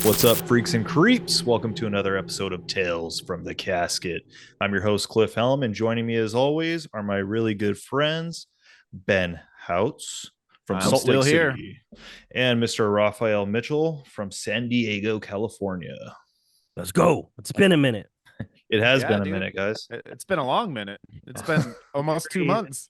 What's up, freaks and creeps? Welcome to another episode of Tales from the Casket. I'm your host, Cliff Helm, and joining me as always are my really good friends, Ben Houts from I'm Salt Lake still here. City and Mr. Raphael Mitchell from San Diego, California. Let's go. It's been a minute. It has Yeah, been a dude. minute, guys. It's been a long minute. It's been almost 2 months.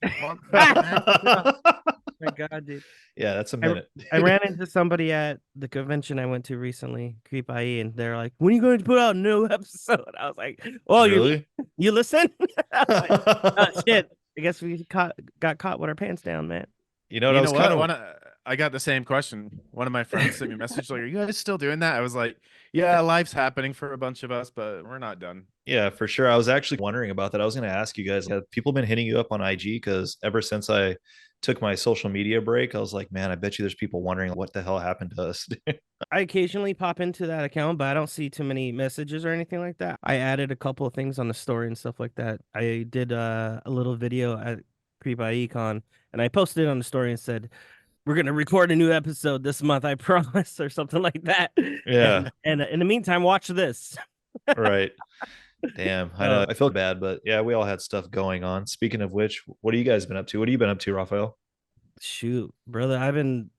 My God, dude. Yeah, that's a I, minute. I ran into somebody at the convention I went to recently, Creep IE, and they're like, "When are you going to put out a new episode?" I was like, "Oh, Really? you listen?" I was like, "Oh shit! I guess we got caught with our pants down, man." You know what? You I know was kind what? of I got the same question. One of my friends sent me a message like, "Are you guys still doing that?" I was like, "Yeah, life's happening for a bunch of us, but we're not done." Yeah, for sure. I was actually wondering about that. I was going to ask you guys, have people been hitting you up on IG? Because ever since I took my social media break, I was like, man, I bet you there's people wondering what the hell happened to us. I occasionally pop into that account, but I don't see too many messages or anything like that. I added a couple of things on the story and stuff like that. I did a little video at Creep Econ, and I posted it on the story and said, "We're gonna record a new episode this month, I promise," or something like that. Yeah, And in the meantime, watch this. right. Damn, I know. I feel bad, but yeah, we all had stuff going on. Speaking of which, what have you guys been up to? What have you been up to, Raphael? Shoot, brother, I've been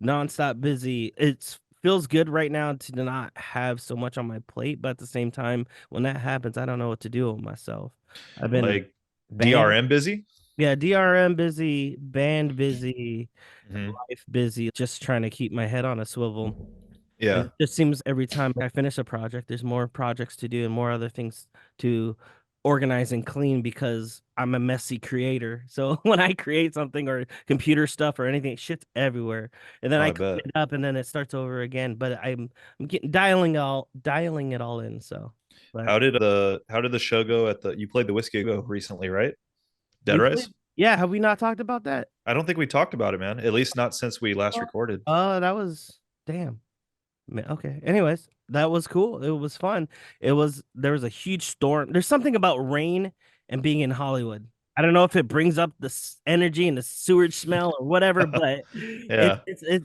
nonstop busy. It feels good right now to not have so much on my plate, but at the same time, when that happens, I don't know what to do with myself. I've been Like band, DRM busy? yeah, DRM busy, band busy, Hmm. life busy, just trying to keep my head on a swivel. And Yeah. it just seems every time I finish a project, there's more projects to do and more other things to organize and clean because I'm a messy creator. So when I create something or computer stuff or anything, shit's everywhere. And then Oh, I I clean bet. it up and then it starts over again. But I'm getting dialing it all in. So but How did the show go at the you played the Whiskey Go recently, right? Dead we played, Rise? yeah, have we not talked about that? I don't think we talked about it, man. At least not since we last recorded. That was damn. Okay. Anyways, that was cool. It was fun. There was a huge storm. There's something about rain and being in Hollywood. I don't know if it brings up the energy and the sewage smell or whatever, but Yeah.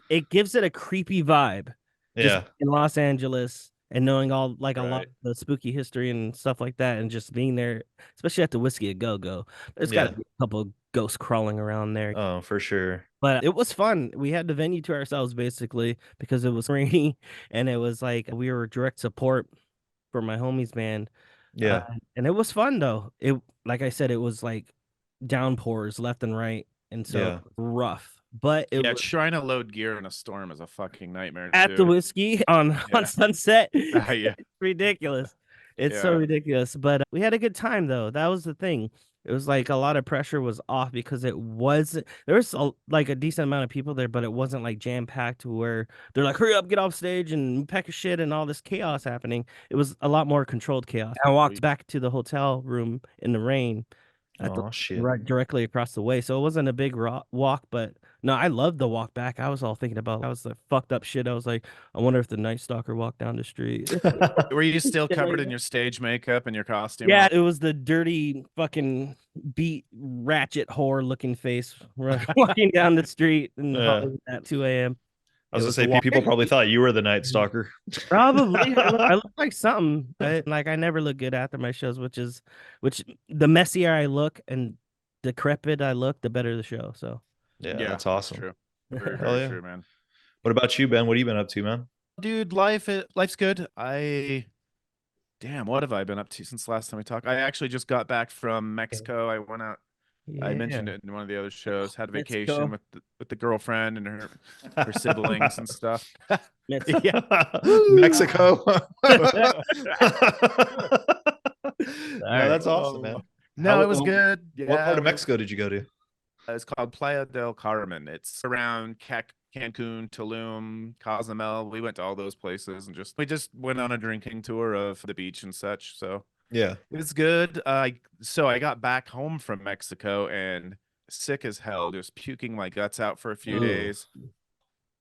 it gives it a creepy vibe. Just Yeah. in Los Angeles and knowing all like a lot Right. of the spooky history and stuff like that, and just being there, especially at the Whiskey a Go Go. There's got to Yeah. be a couple of ghosts crawling around there. Oh, for sure. But it was fun. We had the venue to ourselves basically because it was rainy and it was like we were direct support for my homies band. Uh, Yeah. and it was fun though. It like I said, it was like downpours left and right, and so Yeah. rough. But it Yeah, was trying to load gear in a storm is a fucking nightmare at the too. Whiskey on Yeah. Sunset. Yeah. It's ridiculous. It's so Yeah. ridiculous. But we had a good time though. That was the thing. It was like a lot of pressure was off because it was there was like a decent amount of people there, but it wasn't like jam packed to where they're like, hurry up, get off stage and pack your shit and all this chaos happening. It was a lot more controlled chaos. I walked back to the hotel room in the rain at the Oh shit. right directly across the way. So it wasn't a big walk, but no, I loved the walk back. I was all thinking about I was like fucked up shit. I was like, I wonder if the Night Stalker walked down the street. Were you still Shit like covered in that. your stage makeup and your costume? Yeah, it was the dirty fucking beat ratchet whore looking face walking down the street in Yeah. Hollywood at 2 a.m. I It was gonna was say people probably thought you were the Night Stalker. probably I look like something. Like I never look good after my shows, which the messier I look and decrepit I look, the better the show. So Yeah, Yeah, that's that's awesome. true. Very, Hell very yeah. true, man. What about you, Ben? What have you been up to, man? Dude, life's good. Damn, what have I been up to since the last time we talked? I actually just got back from Mexico. I went out. I mentioned yeah, it in one of the other shows. Had a let's vacation go. with the girlright and her siblings and stuff. Let's Yeah. Woo! Mexico. All No, right. that's awesome, man. No, it was good. What part Yeah, of Mexico did you go to? it's called Playa del Carmen. It's around Cancun, Tulum, Cozumel. We went to all those places and we just went on a drinking tour of the beach and such. So Yeah. it was good. So I got back home from Mexico and sick as hell, just puking my guts out for a few Ugh. days.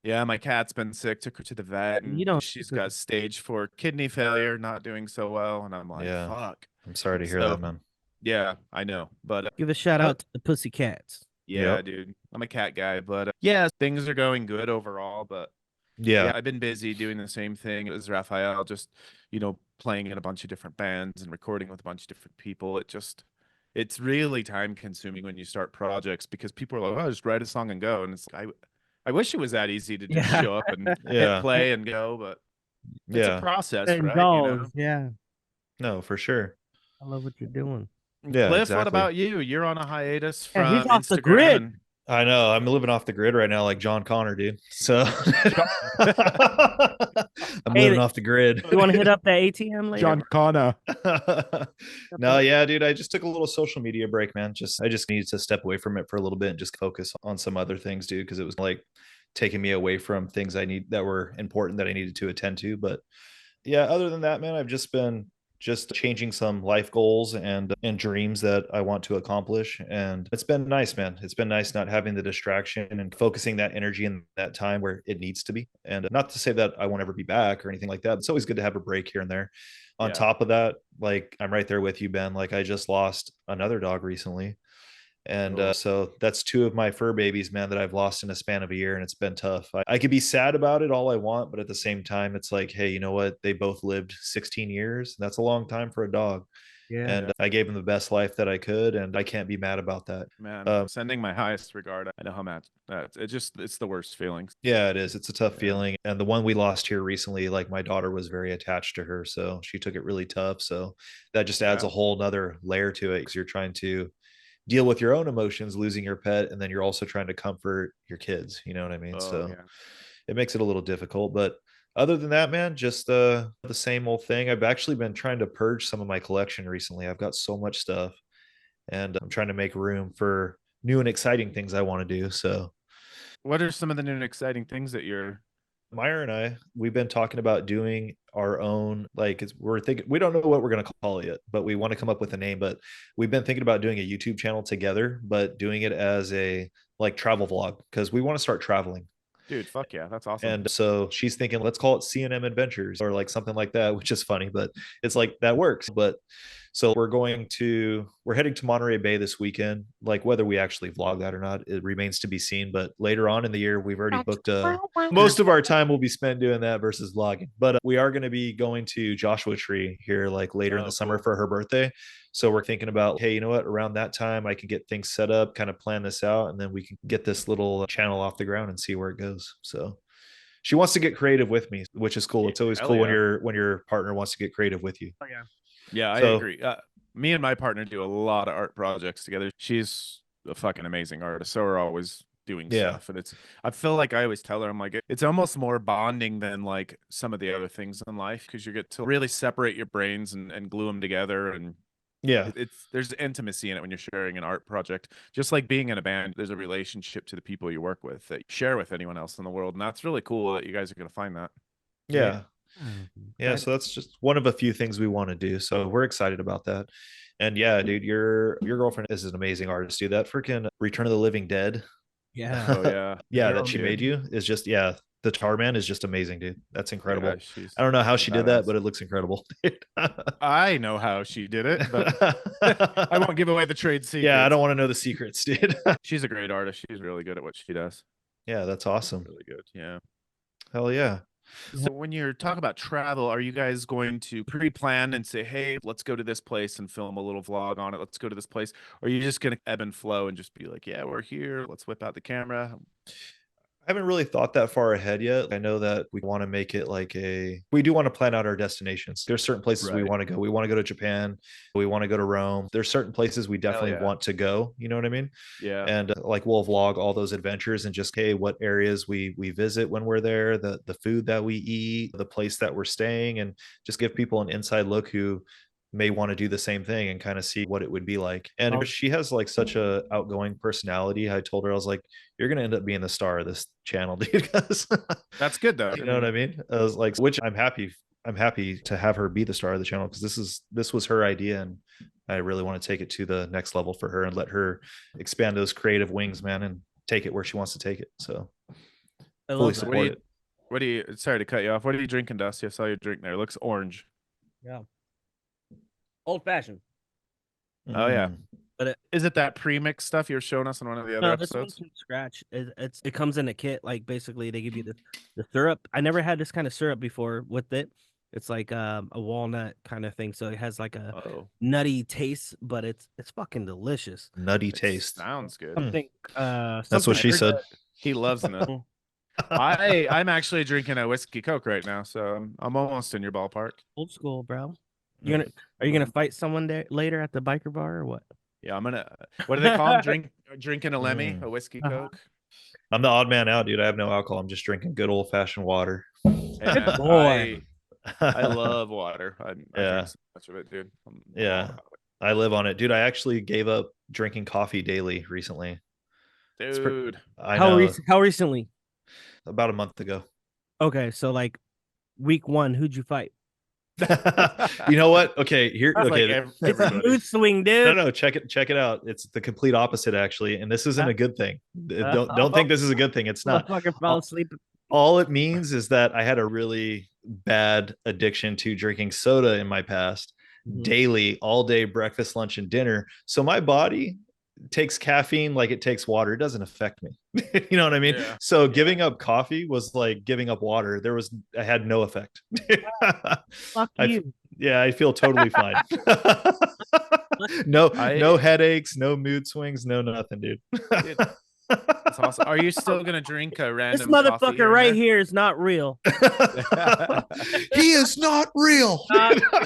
Yeah, my cat's been sick. Took her to the vet, You and don't. she's got stage 4 kidney failure, not doing so well. And I'm like, Yeah. fuck. I'm sorry to hear So that, man. yeah, I know, but Give a shout uh, out to the Pussycats. yeah, Yep. dude, I'm a cat guy, but yeah, things are going good overall. But Yeah. I've been busy doing the same thing as Raphael, just, playing in a bunch of different bands and recording with a bunch of different people. It's really time consuming when you start projects because people are like, oh, just write a song and go. And it's I wish it was that easy to just Yeah. show up and hit Yeah. play and go, but it's a Yeah. process, And right? dolls, yeah. No, for sure. I love what you're doing. Yeah, Cliff, what exactly. about you? You're on a hiatus Yeah, he's from off the Instagram grid. and I know. I'm living off the grid right now, like John Connor, dude. So I'm living Hey, off the grid. you want to hit up the ATM later? John Connor. No, yeah, dude. I just took a little social media break, man. I just needed to step away from it for a little bit and just focus on some other things, dude, because it was like taking me away from things I need that were important that I needed to attend to. But yeah, other than that, man, I've just been just changing some life goals and dreams that I want to accomplish. And it's been nice, man. It's been nice not having the distraction and focusing that energy in that time where it needs to be. And not to say that I won't ever be back or anything like that. It's always good to have a break here and there. On Yeah. top of that, like I'm right there with you, Ben. Like I just lost another dog recently. And so that's two of my fur babies, man, that I've lost in a span of a year. And it's been tough. I could be sad about it all I want, but at the same time, it's like, hey, you know what? They both lived 16 years. That's a long time for a dog. Yeah. And I gave them the best life that I could. And I can't be mad about that. Man, sending my highest regard. I know how much it's the worst feelings. Yeah, it is. It's a tough Yeah. feeling. And the one we lost here recently, like my daughter was very attached to her. So she took it really tough. So that just adds Yeah. a whole nother layer to it because you're trying to deal with your own emotions losing your pet, and then you're also trying to comfort your kids, you know what I mean? Oh, So yeah. it makes it a little difficult, but other than that, man, just the same old thing. I've actually been trying to purge some of my collection recently. I've got so much stuff and I'm trying to make room for new and exciting things I want to do. So What are some of the new and exciting things that you're Meyer and I, we've been talking about doing our own, like we're thinking, we don't know what we're going to call it yet, but we want to come up with a name. But we've been thinking about doing a YouTube channel together, but doing it as a like travel vlog because we want to start traveling. Dude, fuck yeah, that's awesome. And so she's thinking, let's call it C&M Adventures or like something like that, which is funny, but it's like that works. But so we're heading to Monterey Bay this weekend. Like whether we actually vlog that or not, it remains to be seen. But later on in the year, we've already booked most of our time will be spent doing that versus vlogging. But we are going to be going to Joshua Tree here like later in the summer for her birthday. So we're thinking about, hey, you know what? Around that time, I can get things set up, kind of plan this out, and then we can get this little channel off the ground and see where it goes. So she wants to get creative with me, which is cool. It's always cool when your partner wants to get creative with you. Oh, yeah. Yeah, I agree. Me and my partner do a lot of art projects together. She's a fucking amazing artist, so we're always doing stuff. And I feel like I always tell her, I'm like, it's almost more bonding than like some of the other things in life because you get to really separate your brains and glue them together. And yeah, there's intimacy in it when you're sharing an art project. Just like being in a band, there's a relationship to the people you work with that you share with anyone else in the world. And that's really cool that you guys are going to find that. Yeah. Yeah, so that's just one of a few things we want to do. So we're excited about that. And yeah, dude, your girlfriend is an amazing artist, dude. That freaking Return of the Living Dead. Yeah. Oh yeah. Yeah, that she made you is just the Tar Man is just amazing, dude. That's incredible. Yeah, I don't know how she's she did that, badass. but it looks incredible. I know how she did it, but I won't give away the trade secrets. Yeah, I don't want to know the secrets, dude. She's a great artist. She's really good at what she does. Yeah, that's awesome. Really good. Yeah. Hell yeah. So when you're talking about travel, are you guys going to pre-plan and say, hey, let's go to this place and film a little vlog on it? Let's go to this place. Or are you just going to ebb and flow and just be like, yeah, we're here. Let's whip out the camera. I haven't really thought that far ahead yet. I know that we want to make it we do want to plan out our destinations. There's certain places we want to go. We want to go to Japan. We want to go to Rome. There's certain places we definitely want to go. You know what I mean? Yeah. And like we'll vlog all those adventures and just, hey, what areas we visit when we're there, the food that we eat, the place that we're staying, and just give people an inside look who may want to do the same thing and kind of see what it would be like. And she has like such a outgoing personality. I told her, I was like, you're going to end up being the star of this channel, dude. That's good though. You know what I mean? I was like, which I'm happy to have her be the star of the channel because this was her idea and I really want to take it to the next level for her and let her expand those creative wings, man, and take it where she wants to take it. So fully support it. What do you, sorry to cut you off. What are you drinking, Dusty? I saw you drink there. It looks orange. Yeah. Old fashioned. Oh yeah. But is it that premix stuff you were showing us in one of the other no, this one's episodes? from scratch. It comes in a kit. Like basically, they give you the syrup. I never had this kind of syrup before with it. It's like a walnut kind of thing, so it has like a nutty taste, but it's fucking delicious. Nutty It taste. sounds good. Something That's something what she said. He loves nut. I'm actually drinking a whiskey Coke right now, so I'm almost in your ballpark. old school, bro. Are you gonna fight someone there later at the biker bar or what? Yeah, I'm gonna. What do they call them? Drinking a Lemmy, a whiskey Coke. I'm the odd man out, dude. I have no alcohol. I'm just drinking good old fashioned water. Hey, man, boy. I love water. I drink so much of it, dude. Yeah, I live on it, dude. I actually gave up drinking coffee daily recently. Dude, I know. How recently? About a month ago. Okay, so like week 1, who'd you fight? You know what? Okay, here. Okay, like it's a mood swing, dude. No, check it out. It's the complete opposite, actually, and this isn't a good thing. Don't think this is a good thing. It's not. Motherfucker fell asleep. All it means is that I had a really bad addiction to drinking soda in my past, daily, all day, breakfast, lunch, and dinner. So my body takes caffeine like it takes water. It doesn't affect me. You know what I mean? Yeah. So giving up coffee was like giving up water. I had no effect. Fuck you. Yeah, I feel totally fine. No headaches, no mood swings, no nothing, dude. That's awesome. Are you still gonna drink a random? This motherfucker right here is not real. He is not real.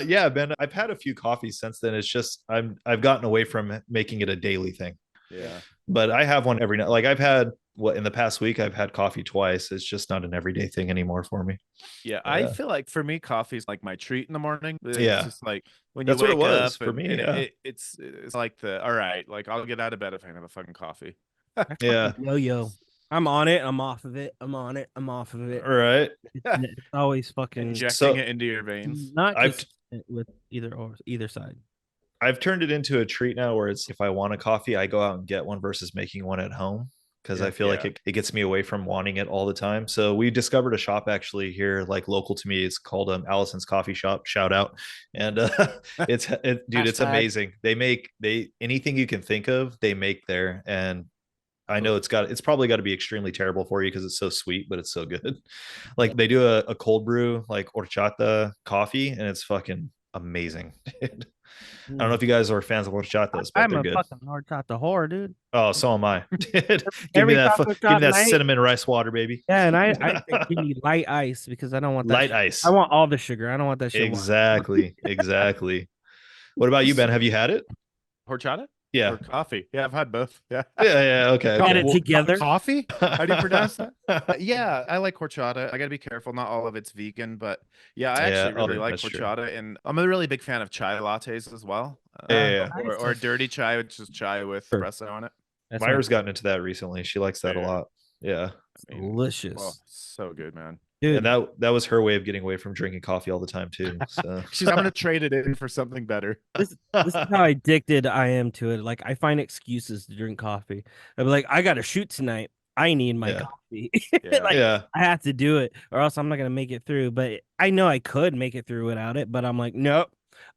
Yeah, Ben. I've had a few coffees since then. It's just I've gotten away from making it a daily thing. Yeah. But I have one every night. Like I've had in the past week, I've had coffee twice. It's just not an everyday thing anymore for me. Yeah, I feel like for me, coffee is like my treat in the morning. It's just like when you That's wake what it was up for me. Yeah. It's like all right, like I'll get out of bed if I can have a fucking coffee. Yeah. Yo. I'm on it. I'm off of it. I'm on it. I'm off of it. All right. It's always fucking injecting it into your veins. Not consistent with either side. I've turned it into a treat now where it's if I want a coffee, I go out and get one versus making one at home because I feel like it gets me away from wanting it all the time. So we discovered a shop actually here, like local to me. It's called Allison's Coffee Shop. Shout out. And dude, it's amazing. They make anything you can think of, they make there. And I know it's probably got to be extremely terrible for you because it's so sweet, but it's so good. Like they do a cold brew, like horchata coffee, and it's fucking amazing. I don't know if you guys are fans of horchatas, but they're good. I'm a fucking horchata whore, dude. Oh, so am I. Give me that cinnamon rice water, baby. Yeah, and I give me light ice because I don't want that light ice. I want all the sugar. I don't want that shit. Exactly. What about you, Ben? Have you had it? Horchata? Yeah. Or coffee. Yeah, I've had both. Yeah. Yeah. Okay. Get it together. Coffee? How do you pronounce that? Yeah, I like horchata. I got to be careful. Not all of it's vegan, but yeah, I actually really like horchata. True. And I'm a really big fan of chai lattes as well. Or dirty chai, which is chai with espresso on it. Myra's gotten into that recently. She likes that a lot. Yeah. Delicious. Well, so good, man. Dude. And that was her way of getting away from drinking coffee all the time too. So I'm gonna trade it in for something better. This is how addicted I am to it. Like I find excuses to drink coffee. I'd be like, I got to shoot tonight. I need my coffee. I have to do it, or else I'm not gonna make it through. But I know I could make it through without it. But I'm like, nope.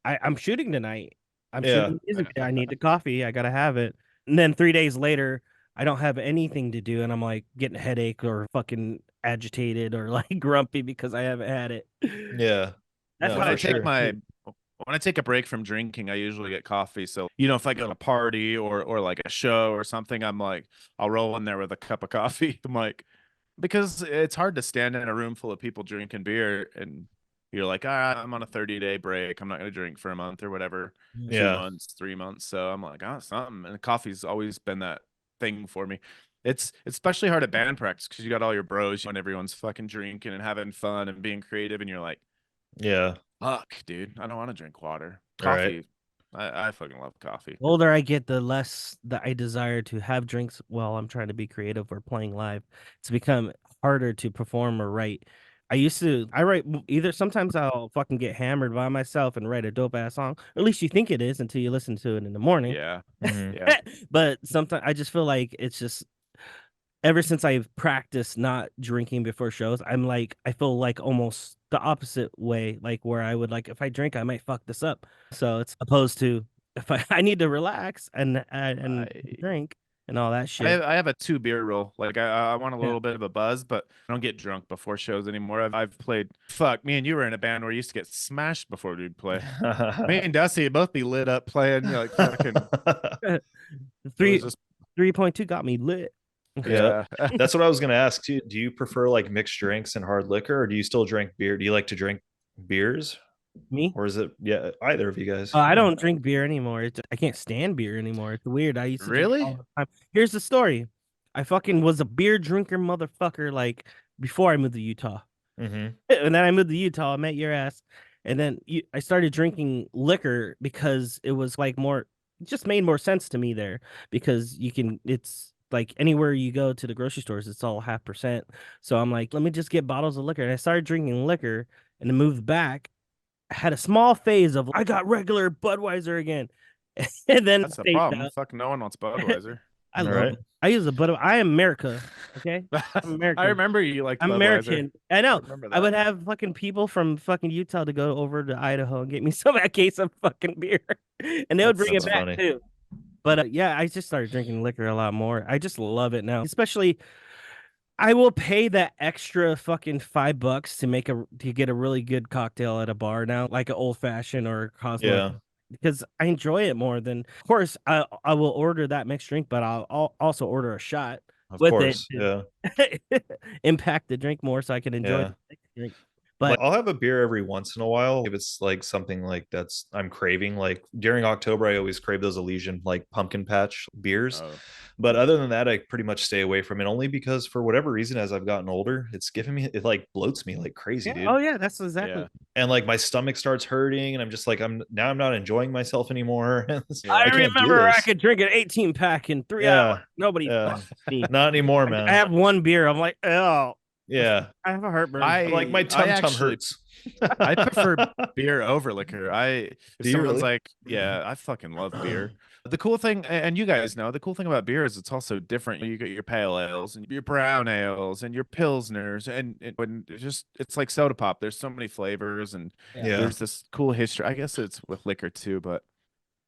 I'm shooting tonight. Shooting music. I need the coffee. I gotta have it. And then 3 days later, I don't have anything to do, and I'm like getting a headache or fucking agitated or like grumpy because I haven't had it. Yeah. That's when I take a break from drinking, I usually get coffee. So, if I go to a party or like a show or something, I'm like, I'll roll in there with a cup of coffee. I'm like, because it's hard to stand in a room full of people drinking beer and you're like, I'm on a 30-day break. I'm not going to drink for a month or whatever. 2 months, 3 months. So I'm like, something. And coffee's always been that thing for me. It's especially hard at band practice because you got all your bros and everyone's fucking drinking and having fun and being creative, and you're like, fuck, dude, I don't want to drink water. Coffee, I fucking love coffee. The older I get, the less that I desire to have drinks while I'm trying to be creative or playing live. It's become harder to perform or write. I write either sometimes I'll fucking get hammered by myself and write a dope ass song, or at least you think it is until you listen to it in the morning. Yeah. But sometimes I just feel like it's just ever since I've practiced not drinking before shows, I feel like almost the opposite way, like where I would like if I drink, I might fuck this up. So it's opposed to if I need to relax and I drink and all that shit. I have a 2 beer rule. Like I want a Yeah. little bit of a buzz, but I don't get drunk before shows anymore. I've played. Fuck, me and you were in a band where we used to get smashed before we'd play. Me and Dusty would both be lit up playing. Like fucking. It was Three just 3.2 got me lit. Yeah. yeah. That's what I was going to ask too. Do you prefer like mixed drinks and hard liquor, or do you still drink beer? Do you like to drink beers, Me? or is it either of you guys? I don't drink beer anymore. I can't stand beer anymore. It's weird. I used to drink it all Really? the time. Here's the story. I fucking was a beer drinker motherfucker like before I moved to Utah. Mm-hmm. And then I moved to Utah, I met your ass. And then I started drinking liquor because it was like more, it just made more sense to me there because it's like anywhere you go to the grocery stores, it's all 0.5%. So I'm like, let me just get bottles of liquor. And I started drinking liquor and then moved back. I had a small phase of, I got regular Budweiser again. And then That's the phased problem. out. Fuck, no one wants Budweiser. I All love right. it. I use a Bud. I am America. Okay. I'm American. I remember you liked I'm Budweiser. American. I I know. remember I would that. have fucking people from fucking Utah to go over to Idaho and get me some a case of fucking beer, and they would bring That's it back funny. too. But yeah, I just started drinking liquor a lot more. I just love it now. Especially, I will pay that extra fucking $5 to get a really good cocktail at a bar now, like an old fashioned or a Cosmo, Yeah, because I enjoy it more than. Of course, I will order that mixed drink, but I'll also order a shot of with it course. Yeah. to impact the drink more, so I can enjoy Yeah. the mixed drink. Like But I'll have a beer every once in a while if it's like something like that's I'm craving. Like during October, I always crave those Elysian like pumpkin patch beers. Oh, But other than that, I pretty much stay away from it only because for whatever reason, as I've gotten older, it's giving me it like bloats me like crazy, yeah, dude. oh yeah, that's exactly. yeah. And like my stomach starts hurting, and I'm just like I'm not enjoying myself anymore. I I Yeah. can't do remember I this. could drink an 18 pack in 3 hours. Yeah. Nobody Yeah. fucked me. Not anymore, I man. have one beer. I'm like, oh, Yeah. I have a heartburn. I'm like my I tum actually hurts. I prefer beer over liquor. If Do you someone's really? like, yeah, I fucking love beer. The cool thing, and you guys know, the cool thing about beer is it's also different. You get your pale ales and your brown ales and your pilsners, and when it's like soda pop. There's so many flavors, and Yeah. Yeah. there's this cool history. I guess it's with liquor too, but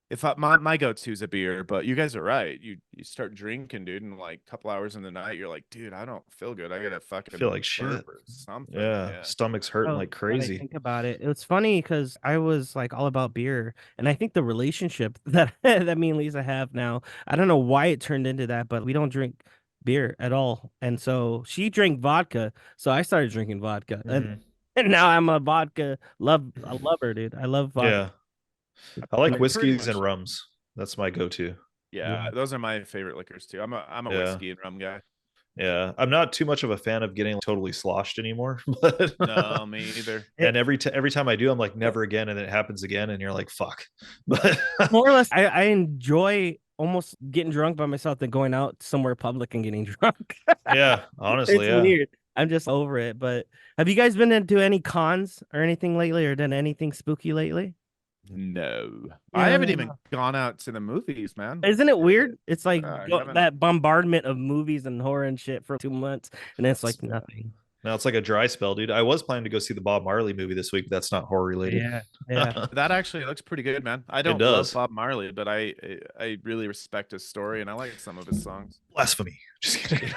if my go-to is a beer, but you guys are right. You start drinking, dude, and like a couple hours in the night, you're like, dude, I don't feel good. I gotta I feel fucking like shit. burp or something. Yeah. Yeah. Stomach's hurting Oh, like now that I crazy. think about it, it's funny because I was like all about beer, and I think the relationship that that me and Lisa have now, I don't know why it turned into that, but we don't drink beer at all, and so she drank vodka, so I started drinking vodka, and Mhm. and now I'm a vodka a lover, dude. I love vodka. Yeah. I like Pretty whiskeys and much. rums. That's my go-to. Yeah, those are my favorite liquors too. I'm a Yeah. whiskey and rum guy. Yeah. I'm not too much of a fan of getting totally sloshed anymore, but No, me either. and every time I do, I'm like never again, and then it happens again, and you're like, fuck. But More or less, I enjoy almost getting drunk by myself than going out somewhere public and getting drunk. yeah, honestly, It's yeah. weird. I'm just over it. But have you guys been into any cons or anything lately, or done anything spooky lately? No, I haven't even Yeah. gone out to the movies, man. Isn't it weird? It's like I haven't. that bombardment of movies and horror and shit for 2 months, and it's like Yeah. nothing. Now it's like a dry spell, dude. I was planning to go see the Bob Marley movie this week, but that's not horror related. Yeah, yeah. That actually looks pretty good, man. I don't love does. Bob Marley, but I really respect his story and I like some of his songs. Blasphemy. Just kidding.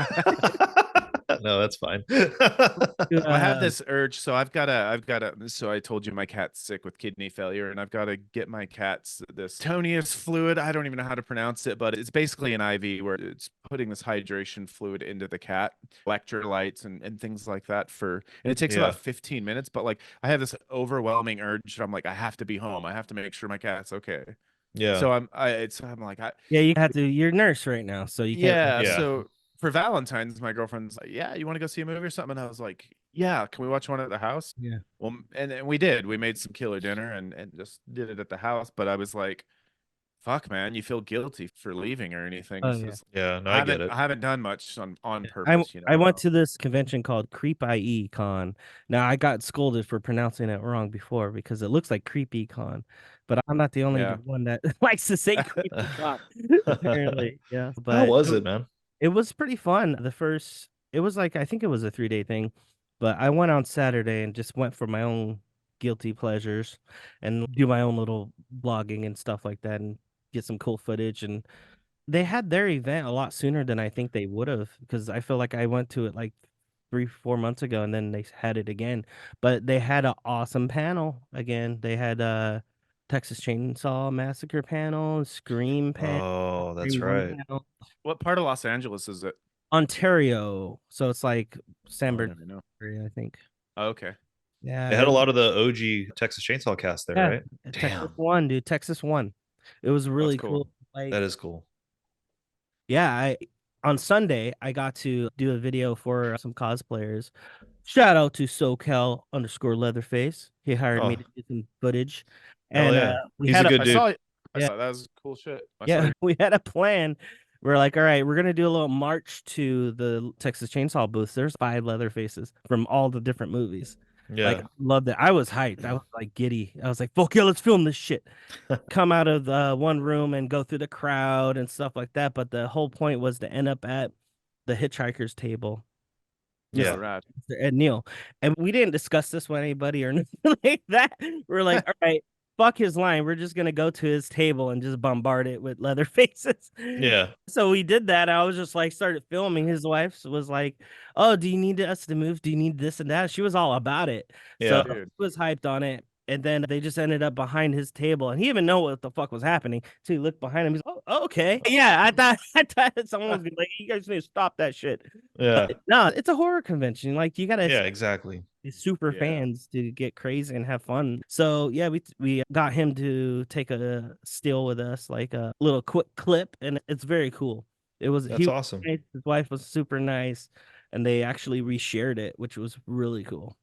No, that's fine. I have this urge, so I've got to. So I told you my cat's sick with kidney failure, and I've got to get my cat's this tonius fluid. I don't even know how to pronounce it, but it's basically an IV where it's putting this hydration fluid into the cat, electrolytes and things like that. And it takes Yeah. about 15 minutes, but like I have this overwhelming urge. I'm like, I have to be home. I have to make sure my cat's okay. Yeah. So I'm like, Yeah, you have to. You're a nurse right now, so you can't. yeah. Yeah. So for Valentine's, my girlfriend's like, yeah, you want to go see a movie or something? And I was like, yeah, can we watch one at the house? Yeah. Well, and we did. We made some killer dinner and just did it at the house. But I was like, fuck, man, you feel guilty for leaving or anything. Oh, So yeah. it's- Yeah. No, I get it. I haven't done much on I purpose, you know. I went to this convention called Creep IE Con. Now I got scolded for pronouncing it wrong before because it looks like Creepy Con, but I'm not the only Yeah. one that likes to say Creepy Con. Apparently, yeah. How But was it, man? it was pretty fun. It was like I think it was a 3-day thing, but I went on Saturday and just went for my own guilty pleasures and do my own little blogging and stuff like that. And get some cool footage. And they had their event a lot sooner than I think they would have, because I feel like I went to it like 3-4 months ago, and then they had it again. But they had an awesome panel again. They had Texas Chainsaw Massacre panel, Scream panel. Oh, that's Scream 1 right. panel. What part of Los Angeles is it? Ontario, so it's like San I don't even know. Bernardino, I think. Oh, okay. Yeah, They had a lot of the OG Texas Chainsaw cast there, right? Texas Damn, one, dude. Texas one. It was really That's cool. Like, that is cool. yeah, on Sunday I got to do a video for some cosplayers. Shout out to SoCal_Leatherface. He hired me to do some footage, Hell and yeah. we He's had a good dude. I saw that was cool shit. Yeah, we had a plan. We're like, all right, we're gonna do a little march to the Texas Chainsaw booth. There's 5 Leatherfaces from all the different movies. Like, Yeah. loved it. I was hyped. I was like giddy. I was like, fuck yeah, let's film this shit. Come out of the one room and go through the crowd and stuff like that. But the whole point was to end up at the hitchhiker's table. Yeah. Rad. And Neil. And we didn't discuss this with anybody or nothing like that. We're like, all right, fuck his line. We're just gonna go to his table and just bombard it with leather faces. Yeah. So we did that. I was just like, started filming. His wife was like, "Oh, do you need us to move? Do you need this and that?" She was all about it. Yeah. So he was hyped on it. And then they just ended up behind his table, and he didn't even know what the fuck was happening. So he looked behind him. He's like, "Oh, okay, yeah." I thought someone was gonna be like, "You guys need to stop that shit." Yeah. But no, it's a horror convention. Like, you gotta Exactly. super fans to get crazy and have fun. So yeah, we got him to take a still with us, like a little quick clip, and it's very cool. That's awesome. Nice. His wife was super nice, and they actually reshared it, which was really cool.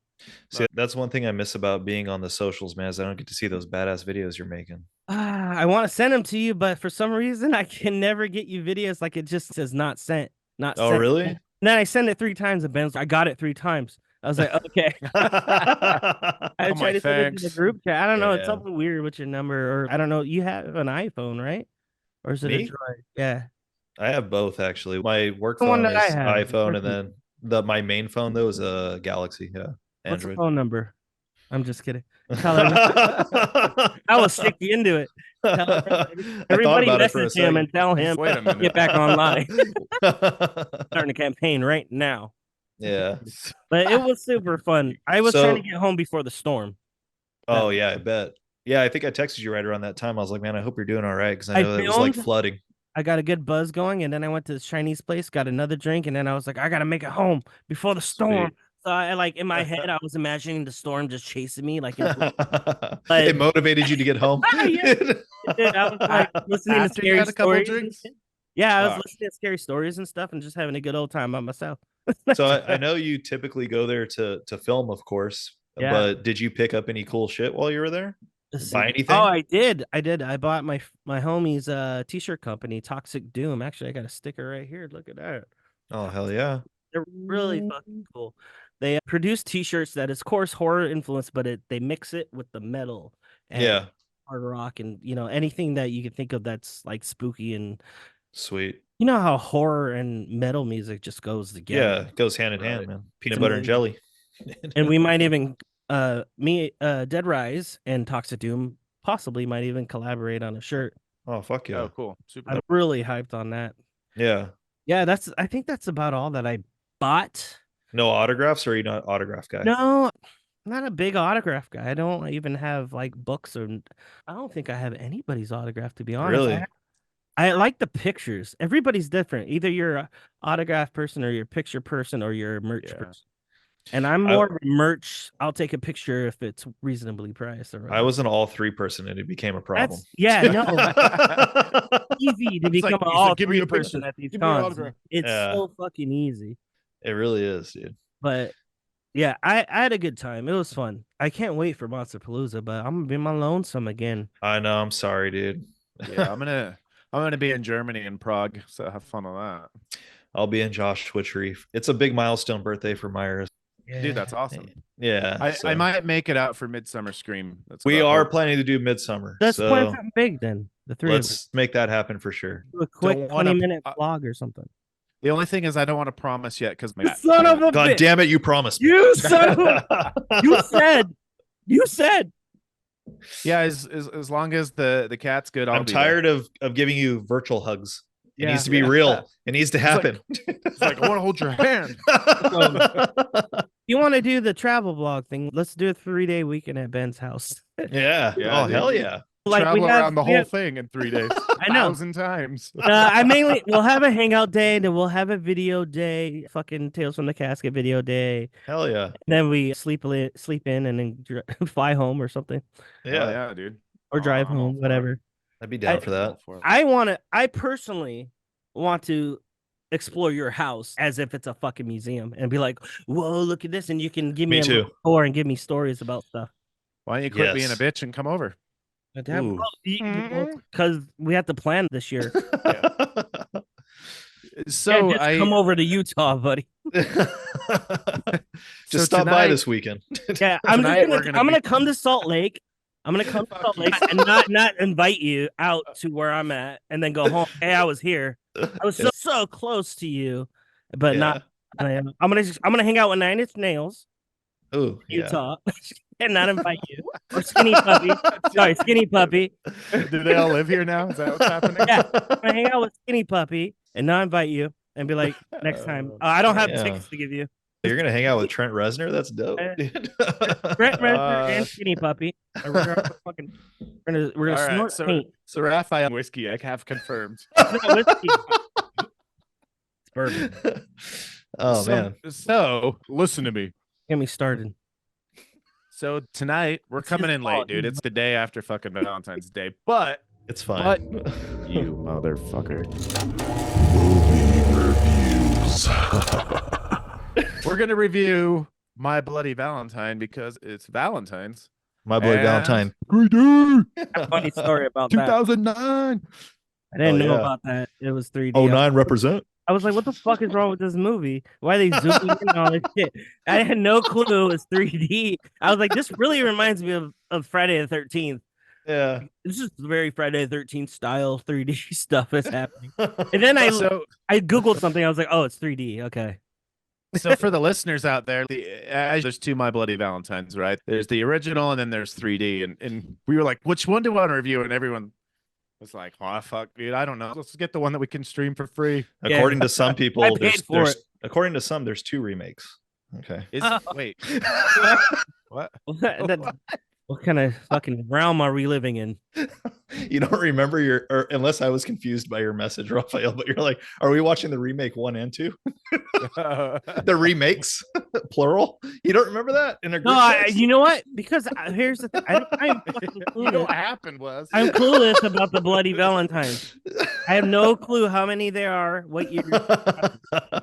See, that's one thing I miss about being on the socials, man, is I don't get to see those badass videos you're making. I want to send them to you, but for some reason I can never get you videos. Like, it just says not sent, not Oh, sent. really? And then I send it 3 times, and Ben's like, I got it 3 times. I was like, okay. I tried to send it to the group chat. I don't know. It's something weird with your number, or I don't know. You have an iPhone, right? Or is it a Droid? Yeah. I have both, actually. My work phone is iPhone, and then my main phone, though, is a Galaxy. Yeah. What's Android. the phone number? I'm just kidding. I will stick you into it. Everybody message him and tell him, wait a minute, get back online. Starting a campaign right now. Yeah. But it was super fun. I was trying to get home before the storm. Oh, yeah, I bet. Yeah, I think I texted you right around that time. I was like, man, I hope you're doing all right, because I know it was like flooding. I got a good buzz going, and then I went to this Chinese place, got another drink, and then I was like, I gotta make it home before the storm. Sweet. So I, like, in my head, I was imagining the storm just chasing me, like, it motivated you to get home. Yeah. I was like listening to scary stories. Yeah, I was listening to scary stories and stuff, and just having a good old time by myself. So I know you typically go there to film, of course. Yeah. But did you pick up any cool shit while you were there? Buy anything? Oh, I did. I bought my homie's t-shirt company, Toxic Doom. Actually, I got a sticker right here. Look at that. Oh, hell yeah. They're really fucking cool. They produce t-shirts that is, of course, horror influenced, but they mix it with the metal and hard rock, and anything that you can think of that's like spooky and sweet. You know how horror and metal music just goes together. Yeah, it goes hand in hand, man. Peanut butter and jelly. And we might even Dead Rise and Toxic Doom possibly might even collaborate on a shirt. Oh, fuck yeah. Oh, cool. Super. I'm really hyped on that. Yeah. Yeah, I think that's about all that I bought. No autographs, or are you not autograph guy? No, I'm not a big autograph guy. I don't even have like books, or I don't think I have anybody's autograph, to be honest. Really? I like the pictures. Everybody's different. Either you're an autograph person, or you're a picture person, or you're a merch person. And I'm more of a merch. I'll take a picture if it's reasonably priced. I was an all 3 person, and it became a problem. Easy to become an all 3 person at these cons. It's so fucking easy. It really is, dude. But yeah, I had a good time. It was fun. I can't wait for Monster Palooza, but I'm gonna be my lonesome again. I know. I'm sorry, dude. Yeah, I'm gonna be in Germany in Prague, so have fun on that. I'll be in Josh Twitchery. It's a big milestone birthday for Myers. Yeah. Dude, that's awesome. Yeah, I might make it out for Midsummer Scream. We are planning to do Midsummer. Let's plan something big then. The 3 Let's make that happen for sure. Do a quick 20-minute vlog or something. The only thing is, I don't want to promise yet, because son of a God damn it, you promised. You son of a... You said Yeah, as long as the cat's good, I'll I'm be tired of giving you virtual hugs. It Yeah. needs to be real. It needs to happen. It's like I want to hold your hand. You want to do the travel vlog thing? Let's do a 3-day weekend at Ben's house. Yeah. Yeah, Oh, dude. hell yeah. Like Travel around the whole thing in 3 days. I know. 1,000 times. We'll have a hangout day, and then we'll have a video day, fucking Tales from the Casket video day. Hell yeah. And then we sleep in, and then fly home or something. Hell Yeah. yeah, dude. Or drive I'm all home, for it. whatever. I'd be down for that. I personally want to explore your house as if it's a fucking museum and be like, whoa, look at this. And you can give me Me a too. little tour and give me stories about stuff. Why don't you quit being a Yes. bitch and come over? Ooh. Because we have to plan this year. So just come over to Utah, buddy. Just stop by this weekend. Yeah, I'm gonna come to Salt Lake. I'm gonna come to Salt Lake and not invite you out to where I'm at and then go home. Hey, I was here. I was so close to you, but not. I'm gonna hang out with Nine Inch Nails. Oh, Utah, and not invite you or Skinny Puppy. Sorry, Skinny Puppy. Do they all live here now? Is that what's happening? Yeah, I'm gonna hang out with Skinny Puppy and not invite you and be like, next time. I don't have tickets to give you. You're gonna hang out with Trent Reznor? That's dope. Trent Reznor and Skinny Puppy. We're gonna snort paint. So Raphael whiskey, I have confirmed. It's not whiskey. It's bourbon. Oh man. So listen to me. Get me started. So tonight we're coming in late, dude. It's the day after fucking Valentine's Day, but it's fine. But you motherfucker. We're gonna review My Bloody Valentine because it's Valentine's. My Bloody Valentine. 3D. Funny story about 2009. that. I didn't know about that. It was 3D. 09 represent. I was like, what the fuck is wrong with this movie? Why are they zooming in on all this shit? I had no clue it was 3D. I was like, this really reminds me of Friday the 13th. Yeah. This is very Friday the 13th style 3D stuff that's happening. And then I Googled something. I was like, oh, it's 3D. Okay. So for the listeners out there, there's two My Bloody Valentines, right? There's the original and then there's 3D. And we were like, which one do I want to review? And everyone was like, oh, fuck, dude, I don't know. Let's get the one that we can stream for free. According to some people, according to some, there's 2 remakes. Okay. Wait. What? What kind of fucking realm are we living in? You don't remember or unless I was confused by your message, Raphael, but you're like, are we watching the remake 1 and 2? The remakes, plural. You don't remember that in a group text? You know what? Because here's the thing. I'm fucking clueless. You know what happened was I'm clueless about the Bloody Valentine. I have no clue how many there are, what year.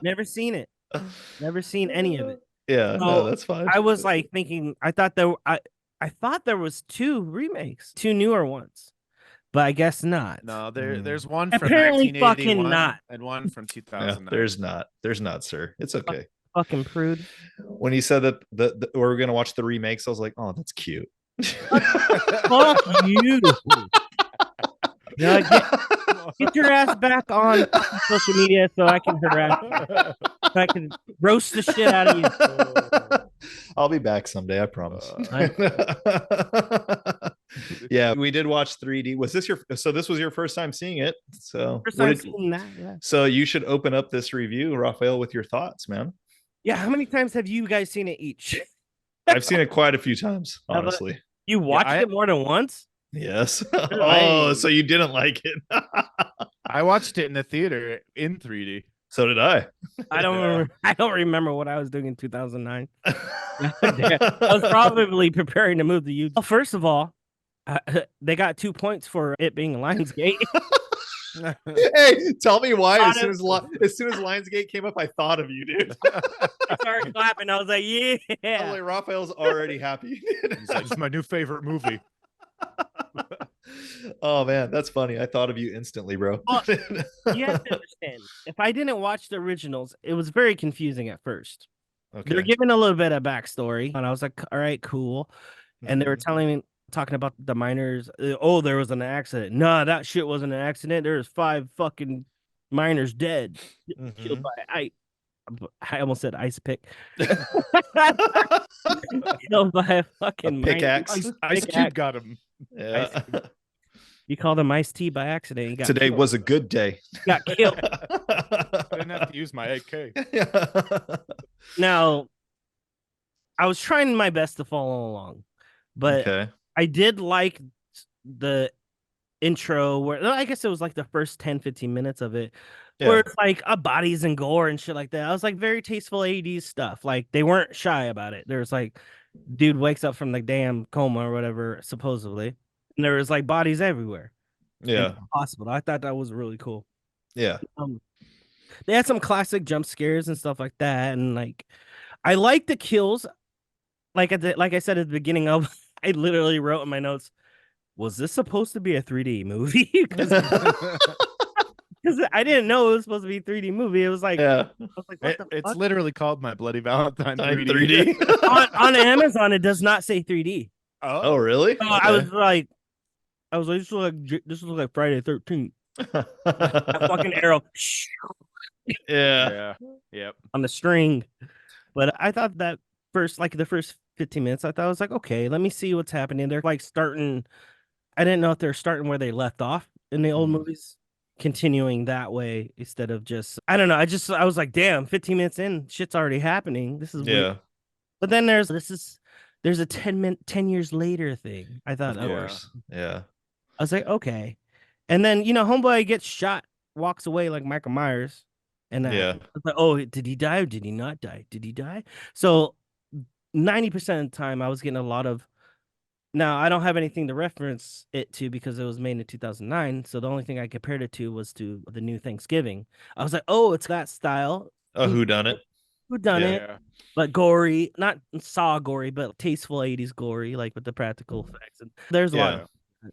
Never seen it. Never seen any of it. Yeah, so no, that's fine. I was like thinking, I thought there was 2 remakes, 2 newer ones, but I guess not. No, there's one from apparently fucking not, and one from 2009. Yeah, there's not, sir. It's okay. Fucking prude. When you said that we're gonna watch the remakes, I was like, oh, that's cute. Fuck you. Get your ass back on social media so I can harass you. So I can roast the shit out of you. I'll be back someday, I promise. Yeah, we did watch 3D. This was your first time seeing it? So first time seeing that, yeah. So you should open up this review, Raphael, with your thoughts, man. Yeah, how many times have you guys seen it each? I've seen it quite a few times, honestly. You watched it more than once? Yes. Oh, so you didn't like it. I watched it in the theater in 3D. So did I. I don't remember what I was doing in 2009. I was probably preparing to move to Utah. Well, first of all, they got 2 points for it being Lionsgate. Hey, tell me why. As soon as Lionsgate came up, I thought of you, dude. I started clapping. I was like, yeah. I was like, Raphael's already happy. He's like, it's my new favorite movie. Oh man, that's funny. I thought of you instantly, bro. Well, you have to understand, if I didn't watch the originals, it was very confusing at first. Okay. They're giving a little bit of backstory, and I was like, all right, cool. And they were talking about the miners. Oh, there was an accident. Nah, that shit wasn't an accident. There was 5 fucking miners dead, killed by ice. I almost said ice pick. Killed by a fucking pickaxe. Ice Cube got him. Yeah. You called him iced tea by accident. He got Today killed. was a good day. Got killed. I didn't have to use my AK. Now, I was trying my best to follow along, but Okay. I did like the intro where I guess it was like the first 10-15 minutes of it where it's like bodies and gore and shit like that. I was like very tasteful 80s stuff. Like they weren't shy about it. There's like dude wakes up from the damn coma or whatever, supposedly, and there was like bodies everywhere. Yeah. Hospital. I thought that was really cool. Yeah. They had some classic jump scares and stuff like that, and like I like the kills. Like like I said at the beginning of, I literally wrote in my notes, was this supposed to be a 3D movie? Because I didn't know it was supposed to be a 3D movie. It was like, yeah. I was like, what the It's fuck? literally called My Bloody Valentine 3D. on Amazon, it does not say 3D. Oh, really? So I was like, this looks like Friday the 13th. A fucking arrow. Yeah. Yep. On the string. But I thought that the first 15 minutes, I thought I was like, okay, let me see what's happening. They're like starting. I didn't know if they're starting where they left off in the old movies, continuing that way instead of just, I don't know. I was like, damn, 15 minutes in, shit's already happening. This is weird. But then there's a 10 years later thing. I thought, of course. Yeah. I was like, okay. And then, homeboy gets shot, walks away like Michael Myers. And I was like, oh, did he die or did he not die? Did he die? So 90% of the time I was getting a lot of, now I don't have anything to reference it to because it was made in 2009. So the only thing I compared it to was to the new Thanksgiving. I was like, oh, it's got style. Whodunit. Whodunit, but gory, not Saw gory, but tasteful 80s gory, like with the practical effects. And there's a lot of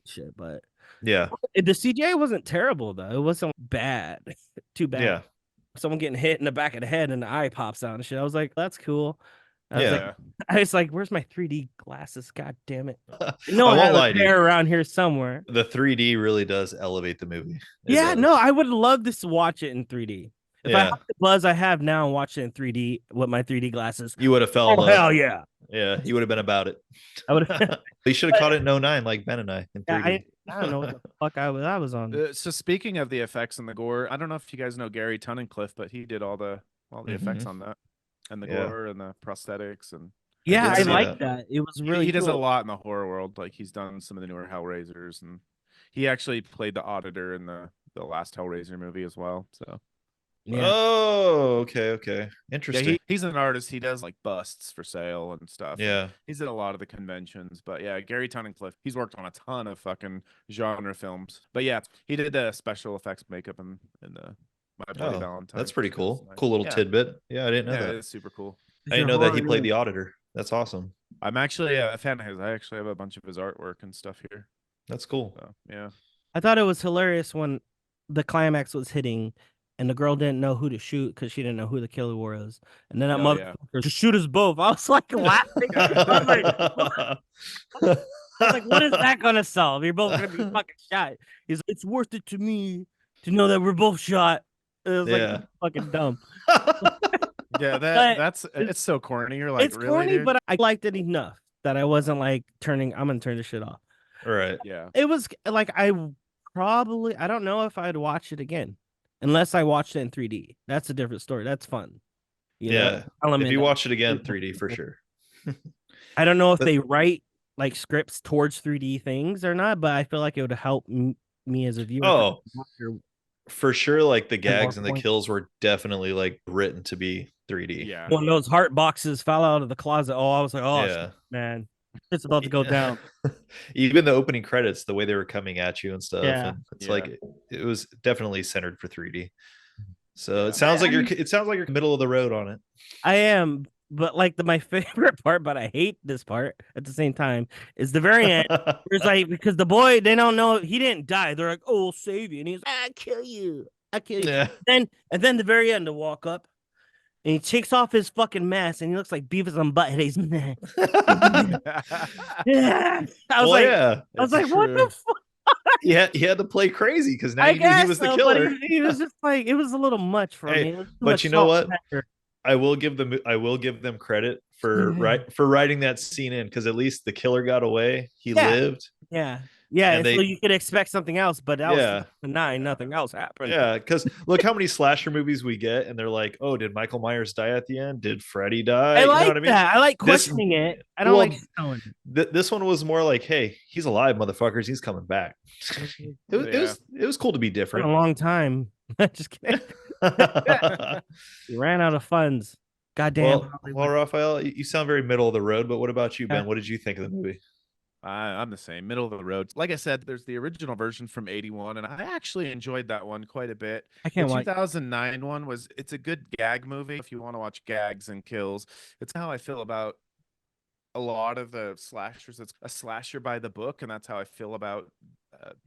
shit, but the CGI wasn't terrible though. It wasn't bad, too bad. Yeah. Someone getting hit in the back of the head and the eye pops out and shit. I was like, that's cool. I was like, where's my 3D glasses? God damn it. No, I have a pair around here somewhere. The 3D really does elevate the movie. No, I would love to watch it in 3D. If I had the buzz I have now and watched it in 3D with my 3D glasses, you would have fell in love. Hell yeah. Yeah, you would have been about it. I would have. You should have caught it in 09 like Ben and I in 3D. I don't know what the fuck I was on. So speaking of the effects and the gore, I don't know if you guys know Gary Tunnicliffe, but he did all the effects on that, and the gore and the prosthetics and. Yeah, I like that. It was really he does a lot in the horror world. Like he's done some of the newer Hellraisers, and he actually played the auditor in the last Hellraiser movie as well. So. Yeah. Oh, okay. Interesting. Yeah, he's an artist. He does like busts for sale and stuff. Yeah. He's at a lot of the conventions. But yeah, Gary Tunnicliffe, he's worked on a ton of fucking genre films. But yeah, he did the special effects makeup in the My Bloody Valentine. That's pretty cool. Nice. Cool little tidbit. Yeah, I didn't know that. It's super cool. I didn't know that he played the auditor. That's awesome. I'm actually a fan of his. I actually have a bunch of his artwork and stuff here. That's cool. So, yeah. I thought it was hilarious when the climax was hitting and the girl didn't know who to shoot because she didn't know who the killer was. And then that motherfucker just shoot us both. I was like laughing. I was like, what is that gonna solve? You're both gonna be fucking shot. He's like, it's worth it to me to know that we're both shot. It was like fucking dumb. Yeah, it's so corny. You're like, it's really, corny, dude? but I liked it enough that I wasn't like I'm gonna turn this shit off. Right. Yeah. It was like I don't know if I'd watch it again. Unless I watched it in 3D. That's a different story. That's fun. If you watch it again, 3D for sure. I don't know if they write like scripts towards 3D things or not, but I feel like it would help me as a viewer. Oh, for sure. Like the gags and the kills were definitely like written to be 3D. Yeah. When those heart boxes fell out of the closet, I was like, shit, man, it's about to go down. Even the opening credits, the way they were coming at you and stuff. Yeah. And it's like it was definitely centered for 3D. So it sounds like you're middle of the road on it. I am, but like my favorite part, but I hate this part at the same time, is the very end. It's like because the boy, they don't know he didn't die. They're like, "Oh, we'll save you," and he's, "I kill you, I kill you." Yeah. And then the very end, to walk up. And he takes off his fucking mask and he looks like Beavis and Butthead. He's I was like, what the fuck? He had to play crazy because now you knew he was the killer. He was just like, it was a little much for me. But you know what? I will give them credit for writing that scene in, because at least the killer got away. He lived. Yeah. And So you could expect something else, but that was 2009. Nothing else happened. Yeah, because look how many slasher movies we get, and they're like, "Oh, did Michael Myers die at the end? Did Freddy die?" I like You know what I mean? that. I like questioning it. I don't like showing it. This one was more like, "Hey, he's alive, motherfuckers. He's coming back." It was cool to be different. For a long time. Just kidding. We ran out of funds. Goddamn. Well, Raphael, you sound very middle of the road, but what about you, Ben? What did you think of the movie? I'm the same, middle of the road. Like I said, there's the original version from '81, and I actually enjoyed that one quite a bit. The 2009 one it's a good gag movie if you want to watch gags and kills. It's how I feel about a lot of the slashers. It's a slasher by the book, and that's how I feel about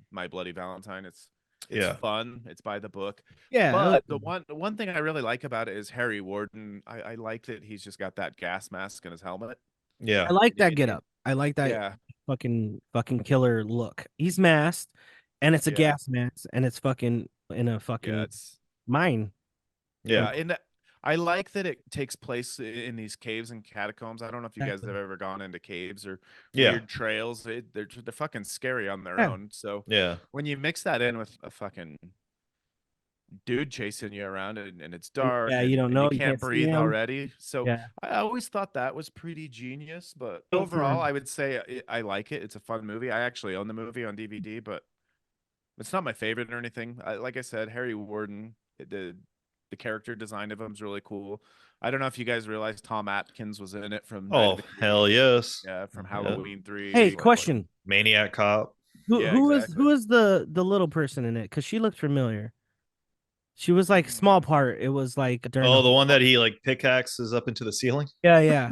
My Bloody Valentine. It's fun. It's by the book. Yeah. But the one thing I really like about it is Harry Warden. I like that he's just got that gas mask in his helmet. Yeah. I like that get up. I like that. Yeah. Fucking killer look. He's masked, and it's a gas mask, and it's fucking in a fucking mine. Yeah, and I like that it takes place in these caves and catacombs. I don't know if you guys have ever gone into caves or weird trails. They're fucking scary on their own. So when you mix that in with a fucking dude chasing you around and it's dark, you don't know, you can't breathe already. So I always thought that was pretty genius. But overall, I would say I like it. It's a fun movie. I actually own the movie on DVD, but it's not my favorite or anything. Like I said, Harry Warden, the character design of him is really cool. I don't know if you guys realize Tom Atkins was in it from hell yes. Yeah, from Halloween 3. Hey, question. Maniac Cop. Who is the little person in it? Because she looked familiar. She was like small part. It was like the one that he like pickaxes up into the ceiling. Yeah.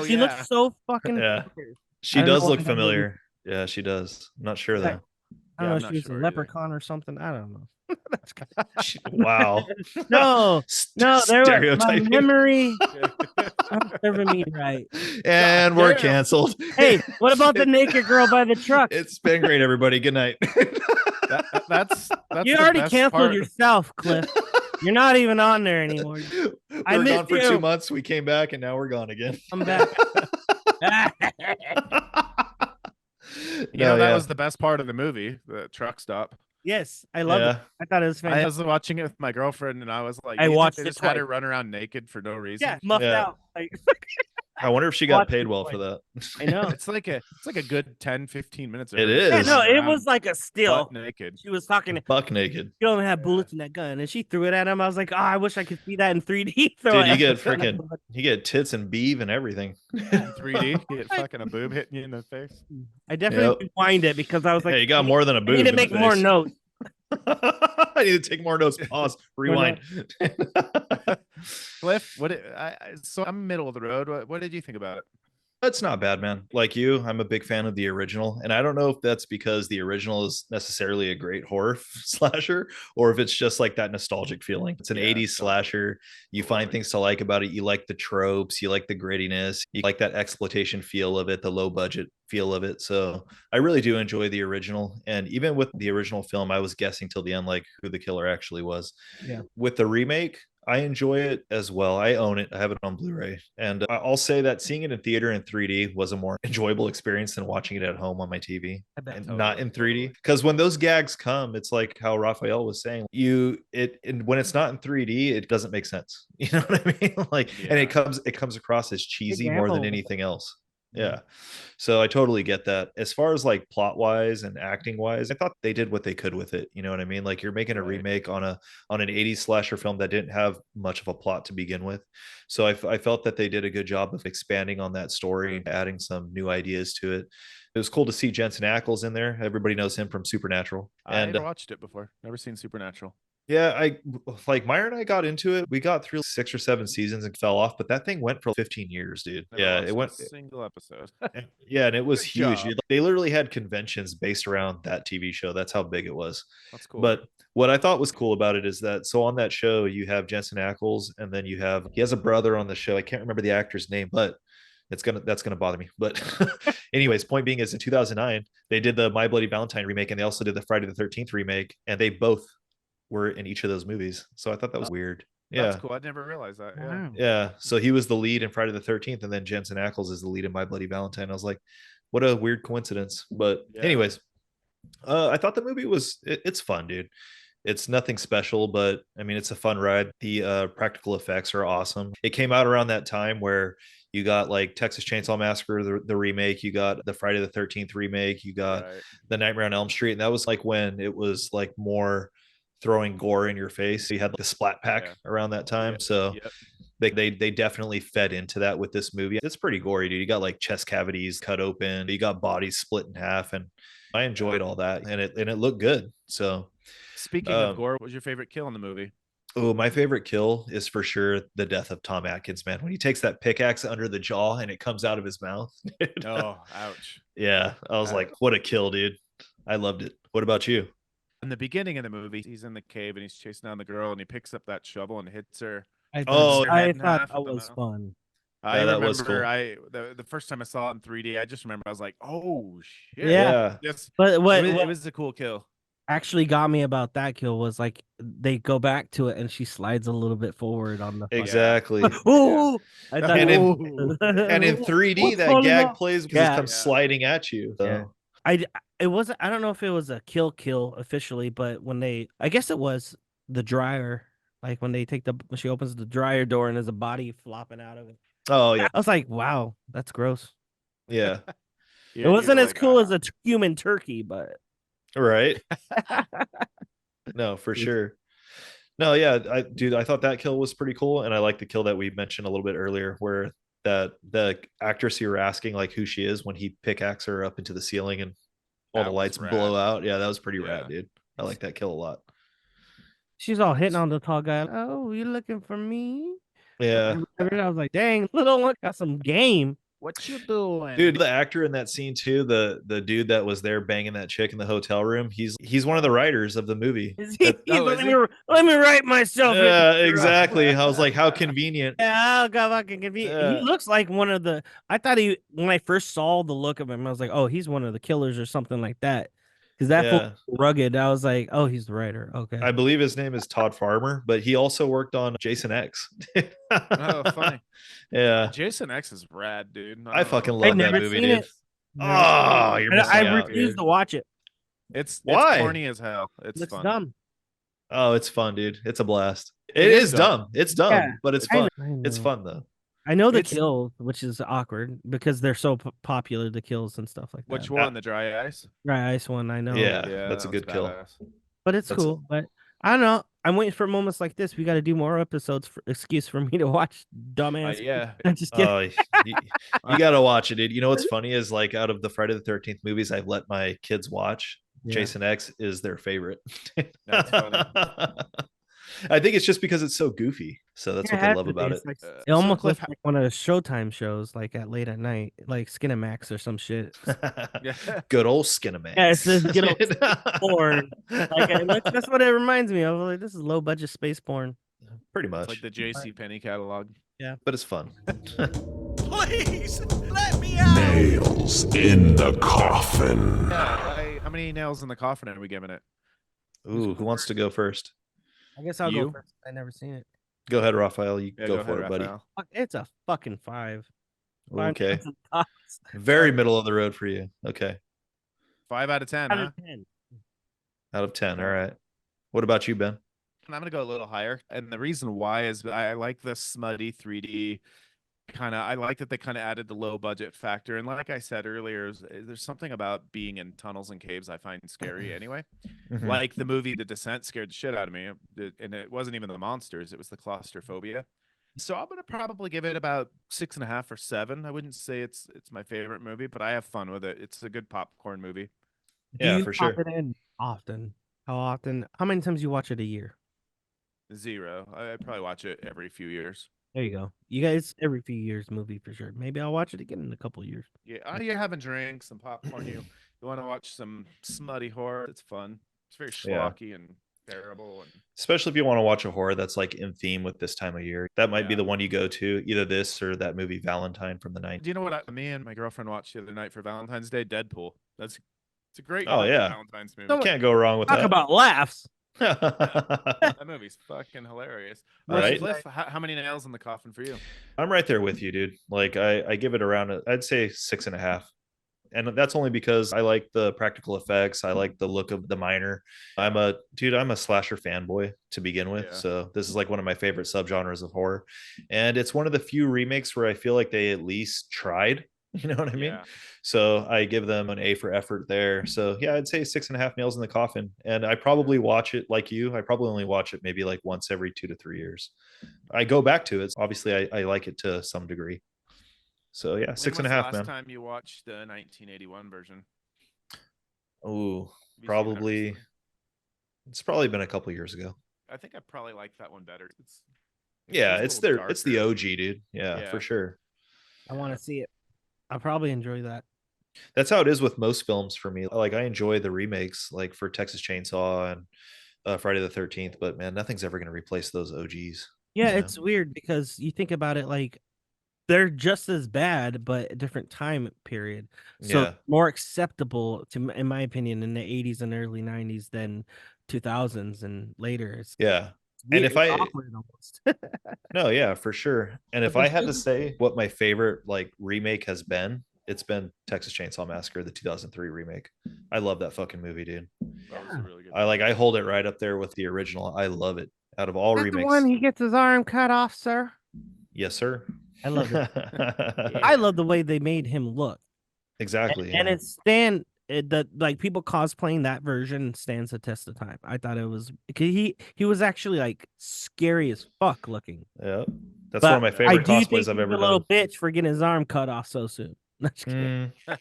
She looks so fucking. She does look familiar. Yeah, she does. I'm not sure though. I don't know if she was a leprechaun or something. I don't know. Wow. No, there my memory. I'm serving me right. And we're canceled. Hey, what about the naked girl by the truck? It's been great, everybody. Good night. That's you already canceled yourself, Cliff. You're not even on there anymore. I was gone for 2 months. We came back, and now we're gone again. I'm back. That was the best part of the movie, the truck stop. Yes, I love it. I thought it was fantastic. I was watching it with my girlfriend, and I was like, I watched it. Just had her run around naked for no reason. Yeah, muffed out. I wonder if she got paid well for that. I know. It's like a good 10-15 minutes. It is. Yeah, no, it was like a still. Naked. She was talking buck naked. You don't have bullets in that gun, and she threw it at him. I was like, oh, I wish I could see that in 3D. Dude, you get tits and beeve and everything. 3D, you get fucking a boob hitting you in the face. I definitely rewind it because I was like, hey, you got more than a boob. I need to make more notes. I need to take more notes. Pause. Rewind. Cliff, so I'm middle of the road. What did you think about it? That's not bad, man. Like you, I'm a big fan of the original, and I don't know if that's because the original is necessarily a great horror slasher, or if it's just like that nostalgic feeling. It's an 80s slasher. You find things to like about it. You like the tropes, you like the grittiness, you like that exploitation feel of it, the low budget feel of it. So I really do enjoy the original. And even with the original film, I was guessing till the end like who the killer actually was. Yeah. With the remake, I enjoy it as well. I own it. I have it on Blu-ray. And I'll say that seeing it in theater in 3D was a more enjoyable experience than watching it at home on my TV. And not in 3D. Because when those gags come, it's like how Raphael was saying, when it's not in 3D, it doesn't make sense. You know what I mean? And it comes across as cheesy more than anything else. Yeah. So I totally get that. As far as like plot wise and acting wise, I thought they did what they could with it. You know what I mean? Like you're making a remake on an 80s slasher film that didn't have much of a plot to begin with. So I felt that they did a good job of expanding on that story, adding some new ideas to it. It was cool to see Jensen Ackles in there. Everybody knows him from Supernatural. I never watched it before. Never seen Supernatural. Yeah, I like Meyer and I got into it. We got through 6 or 7 seasons and fell off, but that thing went for 15 years, dude. It went a single episode. Yeah, and it was huge. They literally had conventions based around that TV show. That's how big it was. That's cool. But what I thought was cool about it is that so on that show you have Jensen Ackles, and then he has a brother on the show. I can't remember the actor's name, but that's gonna bother me. But anyways, point being is in 2009 they did the My Bloody Valentine remake, and they also did the Friday the 13th remake, and they both were in each of those movies. So I thought that was weird. That's Yeah. cool. I never realized that. Yeah. Wow. Yeah. So he was the lead in Friday the 13th, and then Jensen Ackles is the lead in My Bloody Valentine. I was like, what a weird coincidence. But Yeah. anyways, I thought the movie was it's fun, dude. It's nothing special, but I mean, it's a fun ride. The practical effects are awesome. It came out around that time where you got like Texas Chainsaw Massacre, the remake, you got the Friday the 13th remake, you got Right. the Nightmare on Elm Street. And that was like when it was like more throwing gore in your face. You had the splat pack Yeah. around that time. Yeah. So Yep. they definitely fed into that with this movie. It's pretty gory, dude. You got like chest cavities cut open, you got bodies split in half, and I enjoyed all that, and it looked good. So Speaking of gore, what was your favorite kill in the movie? oh, my favorite kill is for sure the death of Tom Atkins, man. When he takes that pickaxe under the jaw and it comes out of his mouth. Oh, ouch. Yeah, I was like, what a kill, dude. I loved it. What about you? In the beginning of the movie, he's in the cave and he's chasing down the girl and he picks up that shovel and hits her. Oh, her I head in thought half that with the was mouth. fun. I Yeah, that remember was cool. the first time I saw it in 3D, I just remember I was like, oh shit. Yeah. Yes. But what It was a cool kill. actually got me about that kill was like they go back to it and she slides a little bit forward on the Exactly. Ooh! I thought And Ooh. and in 3D, What's that falling gag off? plays because Yeah. it comes Yeah. sliding at you. So. Yeah. It wasn't, I don't know if it was a kill officially, but I guess it was the dryer, like when she opens the dryer door and there's a body flopping out of it. Oh yeah, I was like, wow, that's gross. yeah, It wasn't as like, cool as a human turkey, but right. No, for sure. No, yeah, dude, I thought that kill was pretty cool, and I like the kill that we mentioned a little bit earlier, where that the actress you were asking like who she is when he pickaxe her up into the ceiling and all That the was lights rad. blow out. Yeah, that was pretty Yeah. rad, dude. I like that kill a lot. she's all hitting on the tall guy. Oh, you looking for me? Yeah, I was like, dang, little one got some game. What you doing? dude, the actor in that scene too, the dude that was there banging that chick in the hotel room, he's one of the writers of the movie. Is he? is he? Let me write myself. Yeah, exactly. I was like, how convenient. Yeah, God, fucking convenient. He looks like one of the. I thought when I first saw the look of him, I was like, oh, he's one of the killers or something like that. Because that Yeah. fool rugged. I was like, oh, he's the writer. Okay. I believe his name is Todd Farmer, but he also worked on Jason X. Oh, funny. Yeah. Jason X is rad, dude. I fucking love love I've that never movie, seen dude. it. Oh, you're missing I out, refuse dude. to watch it. It's Why? corny as hell. It's Looks fun. dumb. Oh, it's fun, dude. It's a blast. It It is is dumb. It's dumb, Yeah, but it's I fun. know. It's fun though. I know the It's- kills, which is awkward because they're so popular, the kills and stuff like that. Which one? The dry ice? Right, ice one, I know. Yeah, Yeah, that's a that was good kill. badass. But it's That's- cool. But I don't know. I'm waiting for moments like this. We got to do more episodes for excuse for me to watch dumbass. Yeah. I'm just kidding. Oh, you gotta watch it, dude. You know what's funny is like out of the Friday the 13th movies I've let my kids watch, Yeah. Jason X is their favorite. That's funny. I think it's just because it's so goofy. So that's Yeah, what they has love to be. about it. It's like, So it almost Cliff, looks like one of the Showtime shows, like at late at night, like Skinamax or some shit. Yeah. Good old Skinamax. Yeah, it's just good old porn. Like that's what it reminds me of. Like, this is low budget space porn. Pretty It's much. like the J.C. Penney catalog. But it's fun. Please let me out. Nails in the coffin. Yeah. How many nails in the coffin are we giving it? Ooh, who wants to go first? I guess I'll You? go first. I never seen it. Go ahead, Raphael. You Yeah, go for ahead, it, buddy. Raphael. Fuck, it's a fucking 5. 5 Okay. nails in the coffin. Very middle of the road for you. Okay. 5 out of 10, Out huh? of 10. Out of 10. All right. What about you, Ben? And I'm gonna go a little higher, and the reason why is I like the smutty 3D kind of. I like that they kind of added the low budget factor, and like I said earlier, there's something about being in tunnels and caves I find scary anyway. Mhm. Like the movie The Descent scared the shit out of me, and it wasn't even the monsters; it was the claustrophobia. So I'm gonna probably give it about 6.5 or 7. I wouldn't say it's my favorite movie, but I have fun with it. It's a good popcorn movie. Do Yeah, you for pop sure. it in often? How often? How many times you watch it a year? 0. I probably watch it every few years. There you go. You guys, every few years movie for sure. Maybe I'll watch it again in a couple years. Yeah, you're having drinks, some popcorn. You want to watch some smutty horror? It's fun. It's very Yeah. schlocky and terrible. And Especially if you want to watch a horror that's like in theme with this time of year. That might be Yeah. the one you go to, either this or that movie Valentine from the 90s. do you know what? Me and my girlfriend watched the other night for Valentine's Day. Deadpool. It's a great Oh, yeah. Valentine's movie. So- Can't go wrong with Talk that. about laughs. That movie's fucking hilarious. Right? Cliff, how many nails in the coffin for you? I'm right there with you, dude. Like I give it around, I'd say 6.5. And that's only because I like the practical effects. I like the look of the miner. I'm a slasher fanboy to begin with. Yeah. So this is like one of my favorite subgenres of horror. And it's one of the few remakes where I feel like they at least tried. You know what I mean? Yeah. So I give them an A for effort there. So yeah, I'd say 6.5 nails in the coffin. And I probably watch it like you. I probably only watch it maybe like once every 2 to 3 years. I go back to it. Obviously, I like it to some degree. So yeah, When six and was a the half, last man. time you watched the 1981 version? Oh, Have you seen that probably. recently? It's probably been a couple years ago. I think I probably like that one better. Yeah, a it's little it's the darker. OG, dude. Yeah, for Yeah. sure. I want to see it. I'll probably enjoy that. That's how it is with most films for me. Like I enjoy the remakes, like for Texas Chainsaw and Friday the 13th, but man, nothing's ever going to replace those OGs. Yeah, you know? it's weird because you think about it, like they're just as bad, but a different time period. So Yeah. more acceptable to, in my opinion, in the 80s and early 90s than 2000s and later. It's Yeah. And weird. if It's I awkward almost. no, yeah, for sure. And But if I this had to movie- say what my favorite like remake has been, it's been Texas Chainsaw Massacre, the 2003 remake. I love that fucking movie, dude. That was a really good I hold it right up there with the original. I love it. Out of all That's the remakes. one he gets his arm cut off, sir. Yes, sir. I love it. Yeah. I love the way they made him look. Exactly. And Yeah. the like people cosplaying that version stands the test of time. I thought it was because he was actually like scary as fuck looking. Yeah. That's But one of my I favorite do think cosplays he's I've a ever little done. bitch for getting his arm cut off so soon. Not just kidding. Mm,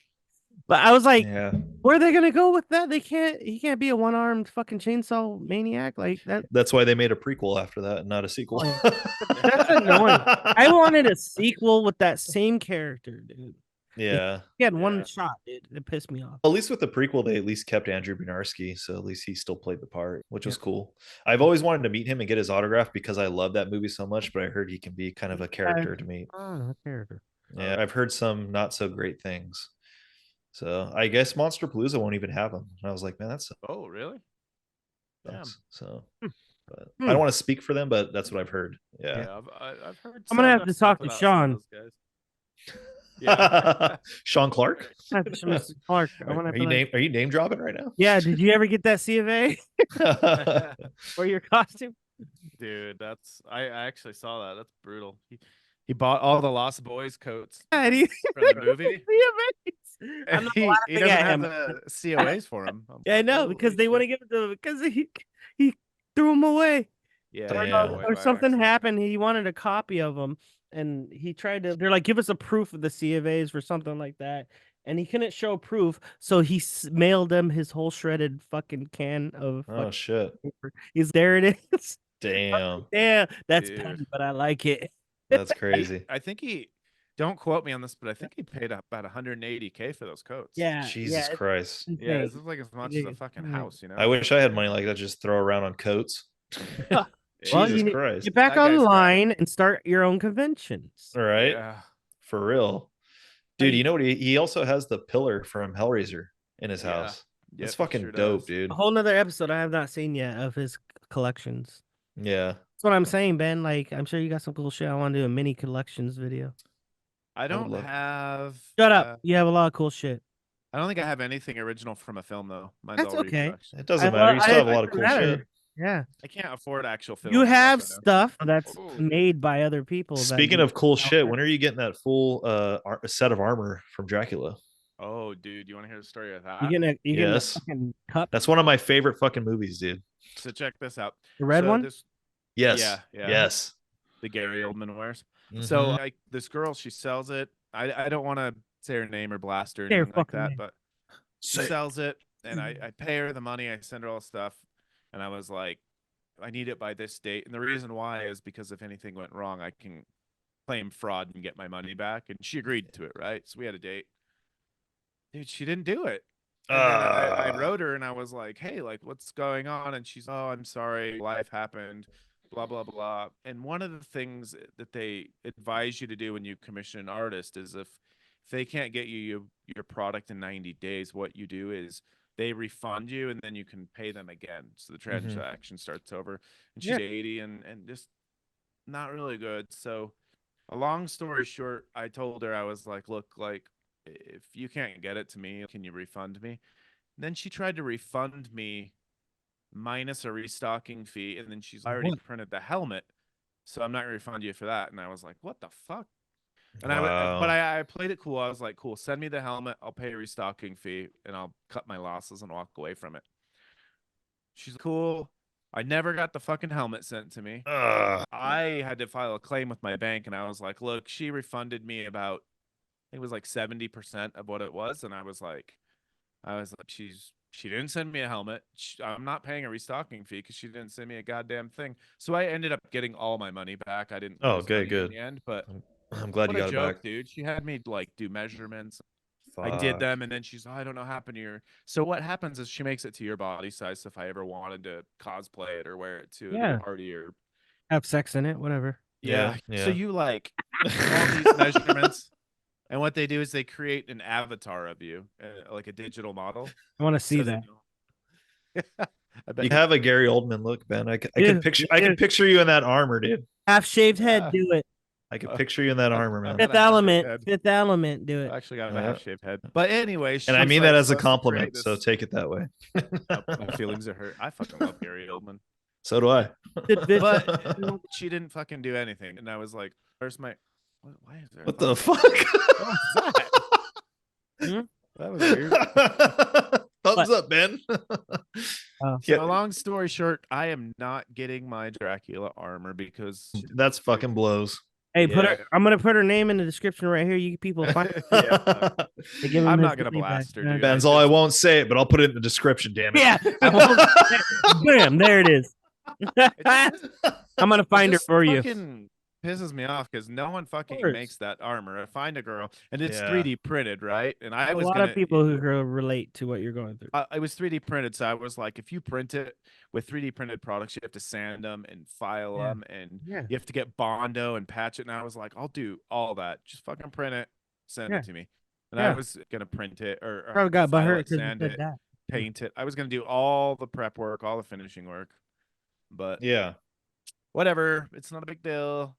But I was like, yeah. where are they gonna go with that? He can't be a one-armed fucking chainsaw maniac like that. That's why they made a prequel after that and not a sequel. That's annoying. I wanted a sequel with that same character, dude. Yeah. He had one Yeah. shot, dude. It pissed me off. At least with the prequel, they at least kept Andrew Bernarski, so at least he still played the part, which was Yeah. cool. I've always wanted to meet him and get his autograph because I love that movie so much, but I heard he can be kind of a character to meet. Oh, character. Yeah, I've heard some not so great things. So I guess Monster Palooza won't even have him. And I was like, man, that Oh, really? sucks. So, but Hmm. I don't want to speak for them, but that's what I've heard. Yeah. Yeah, I've heard. I'm gonna some have to stuff talk to about some of Sean. those guys. Yeah. Sean Clark. Mr. Clark. I'm gonna have to Are you name dropping right now? Yeah, did you ever get that C of A for your costume? Dude, I actually saw that. That's brutal. He bought all the Lost Boys coats Yeah, and he for the movie. C of A's. I'm And not he laughing doesn't at have him. the COAs for him. I'm Yeah, I like, know because holy they want to shit. give it to him because he threw them away. Yeah, Damn. he threw them away Or by something accident. happened. He wanted a copy of them, and he tried to. They're like, give us a proof of the C of A's for something like that, and he couldn't show proof, so he mailed them his whole shredded fucking can of. Oh shit. Paper. There it is. Damn. Yeah, that's Dude. petty, but I like it. That's crazy. I think don't quote me on this, but I think he paid about 180K for those coats. Yeah, Jesus yeah, Christ. Yeah, insane. this is like as much as a fucking house, you know. I wish I had money like that to just throw around on coats. Well, Jesus you Christ. get back That guy's got online and start your own conventions. All right. Yeah. For real. Dude, you know what? He also has the pillar from Hellraiser in his Yeah. house. Yep, That's he fucking sure dope, does. dude. A whole nother episode I have not seen yet of his collections. Yeah. That's what I'm saying, Ben. Like, I'm sure you got some cool shit. I want to do a mini collections video. I would don't love- have. Shut up. You have a lot of cool shit. I don't think I have anything original from a film though. Mine's That's all okay. reproduction. It doesn't matter. You still have a lot of doesn't cool matter. shit. Yeah. I can't afford actual film. You have stuff stuff that's Ooh. made by other people. that Speaking you- of cool shit, when are you getting that full set of armor from Dracula? Oh, dude, you want to hear the story of that? you getting a Yes. fucking cup, That's one of my favorite fucking movies, dude. So check this out. the red So one. Yes. Yeah. Yes. The Gary Oldman wears. Mhm. So like this girl, she sells it. I don't want to say her name or blast her or Say her anything like fucking that, name. but she sells it, and I pay her the money. I send her all the stuff, and I was like, I need it by this date. And the reason why is because if anything went wrong, I can claim fraud and get my money back. And she agreed to it, right? So we had a date. Dude, she didn't do it. And then I wrote her and I was like, hey, like, what's going on? And she's, oh, I'm sorry. Life happened, blah, blah, blah. And one of the things that they advise you to do when you commission an artist is if they can't get you your product in 90 days, what you do is they refund you and then you can pay them again. So the transaction starts over. And she's 80 and just not really good. So a long story short, I told her, I was like, look, like if you can't get it to me, can you refund me? And then she tried to refund me minus a restocking fee, and then she's already printed the helmet, so I'm not gonna refund you for that. And I was like, what the fuck? And I played it cool. I was like, cool, send me the helmet, I'll pay a restocking fee and I'll cut my losses and walk away from it. She's like, cool. I never got the fucking helmet sent to me. I had to file a claim with my bank, and I was like, look, she refunded me about, I think it was like 70% of what it was. And I was like, she didn't send me a helmet. I'm not paying a restocking fee because she didn't send me a goddamn thing. So I ended up getting all my money back. I didn't lose money in the end, but I'm glad you got it back, dude. She had me like do measurements. Fuck. I did them, and then she's, I don't know what happened to your. So what happens is she makes it to your body size. So if I ever wanted to cosplay it or wear it to a party or have sex in it, whatever. Yeah. So you like all these measurements. And what they do is they create an avatar of you, like a digital model. I want to see that. You have a Gary Oldman look, Ben. I can picture you in that armor, dude. Half shaved head, do it. I can picture you in that armor, man. Fifth element, do it. I actually got a half shaved head. But anyway, and I mean that as a compliment, so take it that way. My feelings are hurt. I fucking love Gary Oldman. So do I. But she didn't fucking do anything, and I was like, "Where's my? Why is there? What the fuck? What was that? That was weird." Thumbs up, Ben. So long story short, I am not getting my Dracula armor because that's fucking blows. Hey, I'm gonna put her name in the description right here. You people find it. I'm not gonna blast her, dude. Ben's all I won't say it, but I'll put it in the description, damn it. Yeah. Bam, there it is. I'm gonna find her for you. Pisses me off because no one fucking makes that armor. I find a girl and it's 3D printed, right? And I was a lot of people who relate to what you're going through. It was 3D printed, so I was like, if you print it with 3D printed products, you have to sand them and file them, and you have to get Bondo and patch it. And I was like, I'll do all that. Just fucking print it, send it to me. And I was gonna print it or probably got butthurt, sand it, paint it. I was gonna do all the prep work, all the finishing work, but whatever. It's not a big deal.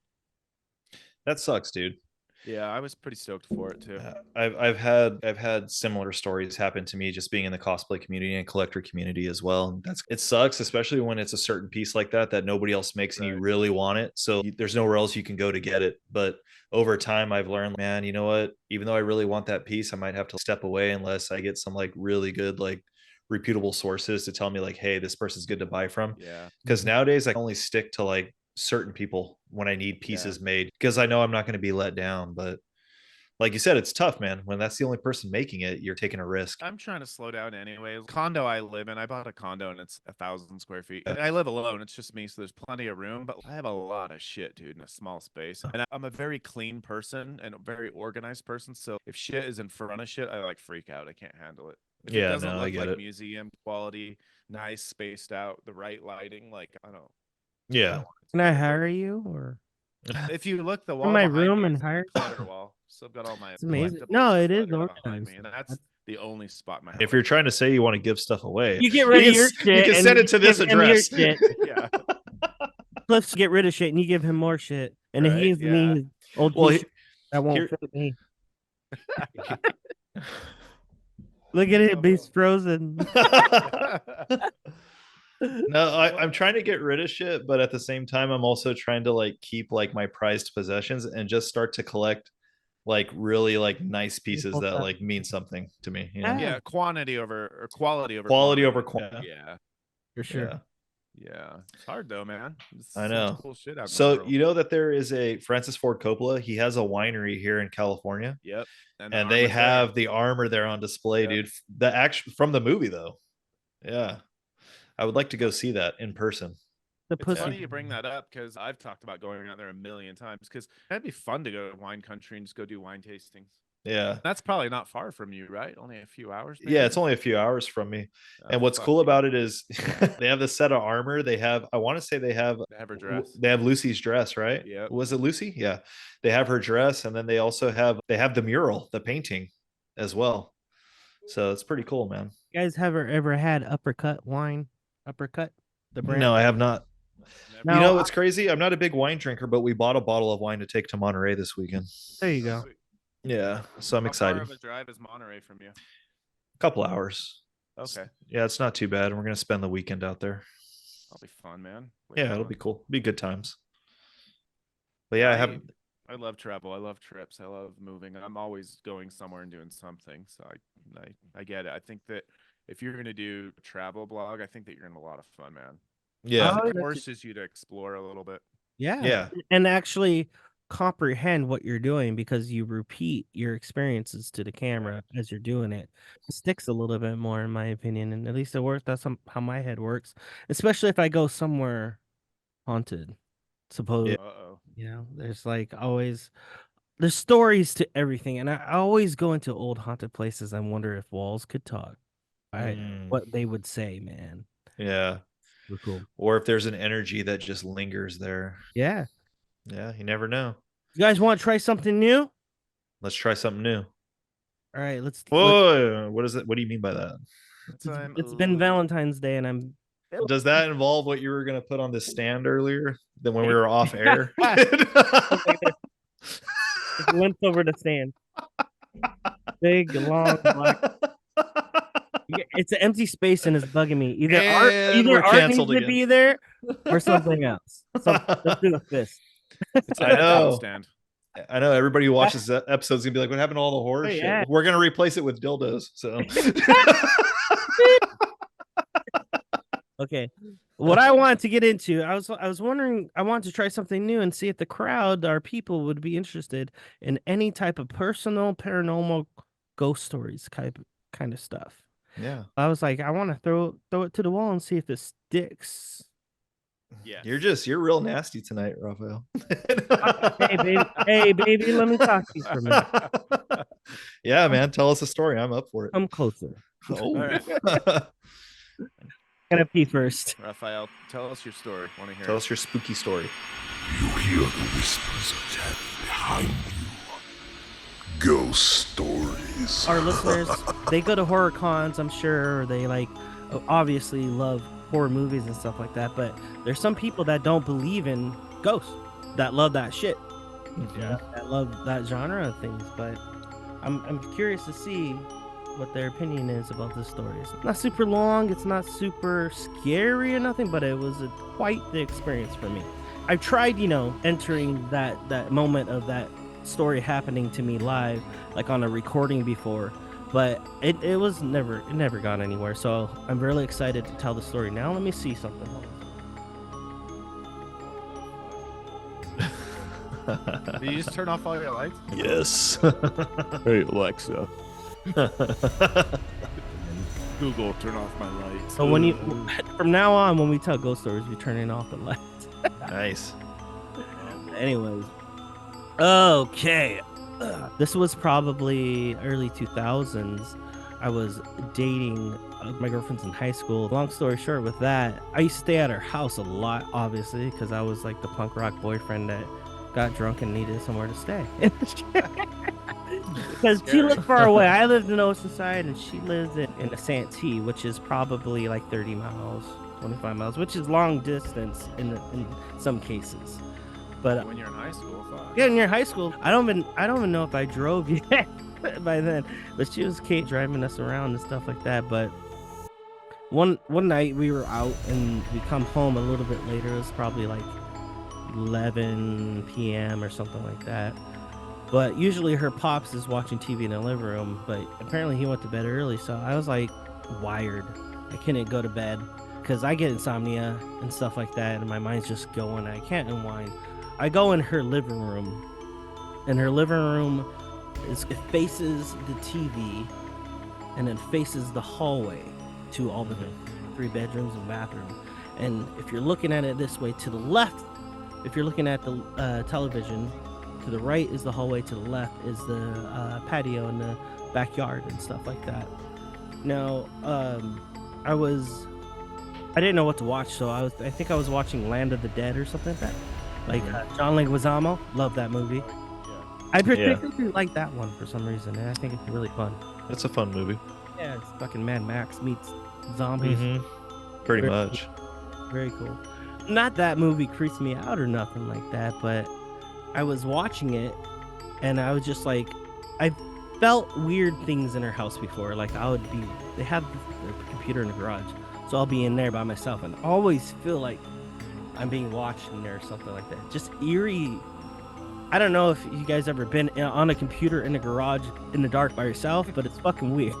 That sucks, dude. Yeah, I was pretty stoked for it too. I've had similar stories happen to me just being in the cosplay community and collector community as well. It sucks, especially when it's a certain piece like that nobody else makes and you really want it. So there's nowhere else you can go to get it. But over time, I've learned, man, you know what? Even though I really want that piece, I might have to step away unless I get some like really good like reputable sources to tell me like, hey, this person's good to buy from. Yeah. Because nowadays I can only stick to like certain people when I need pieces made because I know I'm not going to be let down. But like you said, it's tough, man. When that's the only person making it, you're taking a risk. I'm trying to slow down anyway. Condo I live in, I bought a condo and it's 1,000 square feet. I live alone. It's just me, so there's plenty of room. But I have a lot of shit, dude, in a small space. And I'm a very clean person and a very organized person. So if shit is in front of shit, I like freak out. I can't handle it. If it doesn't look like museum quality, nice, spaced out, the right lighting, like I don't. Yeah. Can I hire you or? If you look the wall in my room and hire wall, so I've got all my. It's amazing. No, it is organized. And that's the only spot in my house. If you're trying to say you want to give stuff away, you get rid of your shit. You can send it to this address. Yeah. Let's get rid of shit, and you give him more shit, and then he's me old. That won't fit me. Look at it, he's frozen. No, I'm trying to get rid of shit, but at the same time, I'm also trying to like keep like my prized possessions and just start to collect like really like nice pieces that like mean something to me. You know? Yeah, quantity over or quality over quantity. Yeah, for sure. Yeah, it's hard though, man. I know. Cool shit out so you know that there is a Francis Ford Coppola. He has a winery here in California. Yep. And they have the armor there on display, dude. The action from the movie though. Yeah. I would like to go see that in person. It's funny you bring that up because I've talked about going out there a million times because that'd be fun to go to wine country and just go do wine tastings. Yeah. That's probably not far from you, right? Only a few hours. Maybe? Yeah, it's only a few hours from me. And what's cool about it is they have this set of armor. They have, I want to say they have her dress. They have Lucy's dress, right? Yeah. Was it Lucy? Yeah. They have her dress. And then they also have the mural, the painting as well. So it's pretty cool, man. You guys ever had Uppercut wine? Uppercut, the brand? No, I have not. No, You know what's crazy? I'm not a big wine drinker, but we bought a bottle of wine to take to Monterey this weekend. there you go. Sweet. Yeah, so I'm How excited. far of a drive is Monterey from you? A couple hours. Okay, Yeah, it's not too bad. We're gonna spend the weekend out there. that'll be fun, man. Way Yeah, it'll fun. be cool. Be good times. But yeah, I have. I love travel. I love trips. I love moving. I'm always going somewhere and doing something. So I get it. I think that if you're gonna do a travel blog, I think that you're gonna have a lot of fun, man. Yeah, Oh, It forces you to explore a little bit. Yeah. yeah, And actually comprehend what you're doing because you repeat your experiences to the camera as you're doing it. It sticks a little bit more, in my opinion, and at least it works. That's how my head works, especially if I go somewhere haunted. Suppose Yeah. Uh-oh. you know, there's like always there's stories to everything, and I always go into old haunted places and wonder if walls could talk. What they would say, man. yeah. We're cool. Or if there's an energy that just lingers there. Yeah. Yeah, you never know. You guys want to try something new? Let's try something new. All right, let's. Whoa, what is it? What do you mean by that? It's been Valentine's Day, and I'm. Does that involve what you were going to put on this stand earlier than when we were off air? Glimpse over the stand. Big, long, black. It's an empty space and it's bugging me. Either we're art canceled needs to again. be there or something else. Let's do a fist. It's I know. Stand. I know everybody who watches that episode is gonna be like, "What happened to all the horror shit?" Yeah. We're gonna replace it with dildos. So, Okay. What I wanted to get into, I was wondering, I wanted to try something new and see if the crowd, our people, would be interested in any type of personal, paranormal, ghost stories kind of stuff. yeah, I was like, I want to throw it to the wall and see if it sticks. Yeah. you're real nasty tonight, Raphael. Hey baby, let me talk to you for a minute. Yeah, man, tell us a story. I'm up for it. Come closer. Oh. right. Gonna pee first. Raphael, tell us your story. Want to hear Tell it. us your spooky story. You hear the whispers of death behind you. Ghost stories. Our listeners, they go to horror cons, I'm sure. They obviously love horror movies and stuff like that. But there's some people that don't believe in ghosts, that love that shit, that love that genre of things. But I'm curious to see what their opinion is about this story. It's not super long, it's not super scary or nothing, but it was quite the experience for me. I've tried, entering that moment of that story happening to me live, like on a recording before, but it never got anywhere. So I'm really excited to tell the story now. Let me see something. Did you just turn off all your lights? Yes. Hey, Alexa. Google, turn off my lights. So from now on, when we tell ghost stories, we're turning off the lights. Nice. Anyways, okay. This was probably early 2000s. I was dating my girlfriend's in high school. Long story short, with that, I used to stay at her house a lot, obviously, because I was like the punk rock boyfriend that got drunk and needed somewhere to stay. Because she lived far away. I lived in Oceanside, and she lived in a Santee, which is probably like 30 miles, 25 miles, which is long distance in some cases. But when you're in high school, fuck. yeah, in your high school, I don't even know if I drove yet by then. But she was driving us around and stuff like that. But one night we were out and we come home a little bit later. It was probably like 11 p.m. or something like that. But usually her pops is watching TV in the living room, but apparently he went to bed early, so I was like wired. I couldn't go to bed because I get insomnia and stuff like that, and my mind's just going. I can't unwind. I go in her living room, and her living room it faces the TV, and then faces the hallway to all the 3 bedrooms and bathroom. And if you're looking at it this way, to the left, if you're looking at the television, to the right is the hallway, to the left is the patio and the backyard and stuff like that. Now, I didn't know what to watch, so I think I was watching Land of the Dead or something like that. Like John Leguizamo, love that movie. I particularly like that one for some reason, and I think it's really fun. It's a fun movie. Yeah, fucking Mad Max meets zombies. Pretty Very much. cool. Very cool. Not that movie creeps me out or nothing like that, but I was watching it and I was just like, I felt weird things in her house before. Like they have their computer in the garage, so I'll be in there by myself and always feel like I'm being watched in there or something like that. Just eerie. I don't know if you guys ever been on a computer in a garage in the dark by yourself, but it's fucking weird.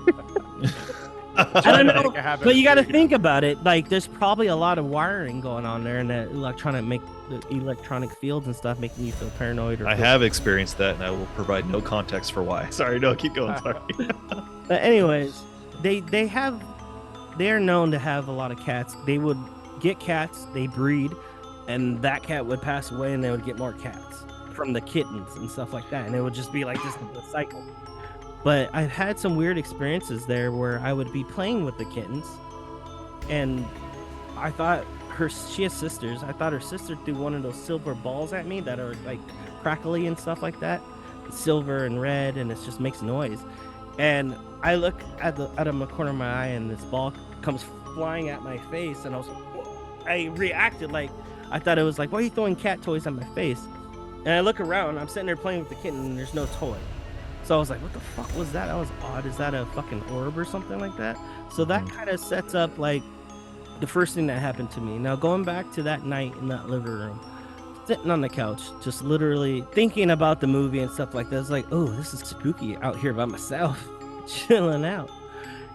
I don't know, but you got to think about it. Like, there's probably a lot of wiring going on there, and that electronic fields and stuff making you feel paranoid. I have experienced that, and I will provide no context for why. Sorry, no, keep going. Sorry. But anyways, they are known to have a lot of cats. They would get cats, they breed, and that cat would pass away, and they would get more cats from the kittens and stuff like that, and it would just be like this the cycle. But I've had some weird experiences there where I would be playing with the kittens, and I thought she has sisters. I thought her sister threw one of those silver balls at me that are like crackly and stuff like that, silver and red, and it just makes noise. And I look out of the corner of my eye, and this ball comes flying at my face, and I reacted like I thought it was like, why are you throwing cat toys at my face? And I look around, I'm sitting there playing with the kitten, and there's no toy. So I was like, what the fuck was that? That was odd. Is that a fucking orb or something like that? So that kind of sets up like the first thing that happened to me. Now, going back to that night in that living room, sitting on the couch, just literally thinking about the movie and stuff like that. It's like, oh, this is spooky out here by myself, chilling out.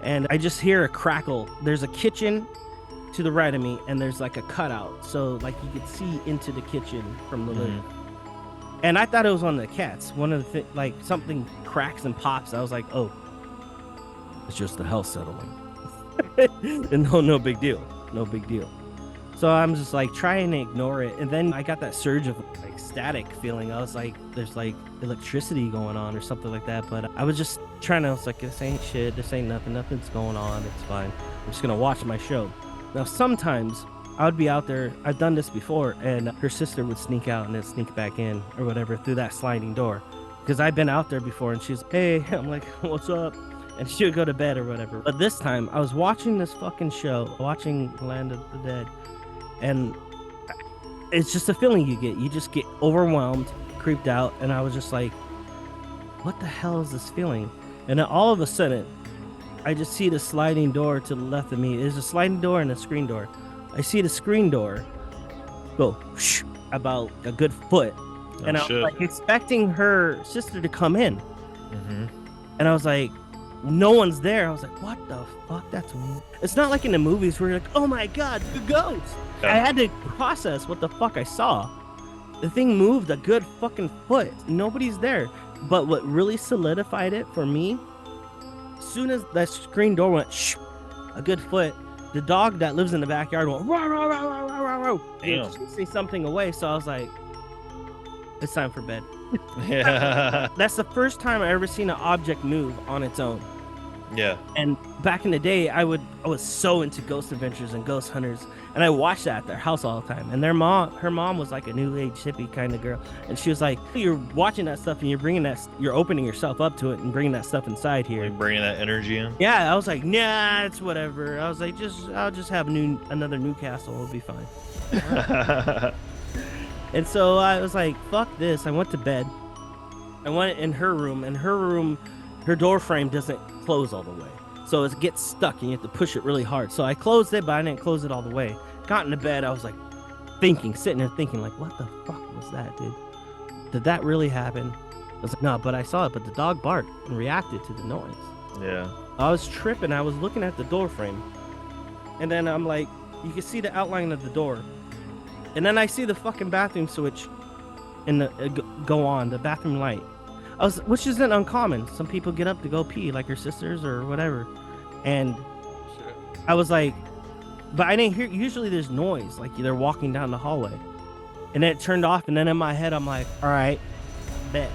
And I just hear a crackle. There's a kitchen to the right of me, and there's like a cutout. So like you could see into the kitchen from the living room. And I thought it was one of the cats. One of the like something cracks and pops. I was like, oh, it's just the house settling. And no big deal. No big deal. So I'm just like trying to ignore it. And then I got that surge of like static feeling. I was like, there's like electricity going on or something like that. But I was just trying to, I was like, this ain't shit. This ain't nothing. Nothing's going on. It's fine. I'm just going to watch my show. Now, sometimes I would be out there. I've done this before, and her sister would sneak out and then sneak back in or whatever through that sliding door. Because I've been out there before, and she's, hey, I'm like, what's up? And she would go to bed or whatever. But this time, I was watching this fucking show, watching Land of the Dead, and it's just a feeling you get. You just get overwhelmed, creeped out, and I was just like, what the hell is this feeling? And then all of a sudden, I just see the sliding door to the left of me. There's a sliding door and a screen door. I see the screen door go whoosh, about a good foot. And I was like expecting her sister to come in. And I was like, no one's there. I was like, what the fuck? That's weird. It's not like in the movies where you're like, oh my God, the ghost. I had to process what the fuck I saw. The thing moved a good fucking foot. Nobody's there. But what really solidified it for me, as soon as that screen door went shh, a good foot, the dog that lives in the backyard went rah, rah, rah, rah, rah, rah, rah. And chasing something away. So I was like, it's time for bed. Yeah. That's the first time I ever seen an object move on its own. Yeah. And back in the day, I was so into Ghost Adventures and Ghost Hunters, and I watched that at their house all the time. And her mom was like a new age hippie kind of girl, and she was like, "You're watching that stuff, and you're opening yourself up to it, and bringing that stuff inside here, like bringing that energy in." Yeah, I was like, "Nah, it's whatever." I was like, I'll just have another Newcastle, it'll be fine." And so I was like, "Fuck this!" I went to bed. I went in her room, and her door frame doesn't close all the way, so it gets stuck and you have to push it really hard. So I closed it, but I didn't close it all the way. Got into bed, I was like sitting there thinking like, what the fuck was that, dude? Did that really happen? I was like, no, but I saw it. But the dog barked and reacted to the noise. Yeah. I was tripping. I was looking at the door frame, and then I'm like, you can see the outline of the door, and then I see the fucking bathroom switch and go on, the bathroom light. Which isn't uncommon. Some people get up to go pee, like your sisters or whatever. And I was like, but I didn't hear. Usually there's noise, like they're walking down the hallway. And then it turned off, and then in my head, I'm like, all right, bet.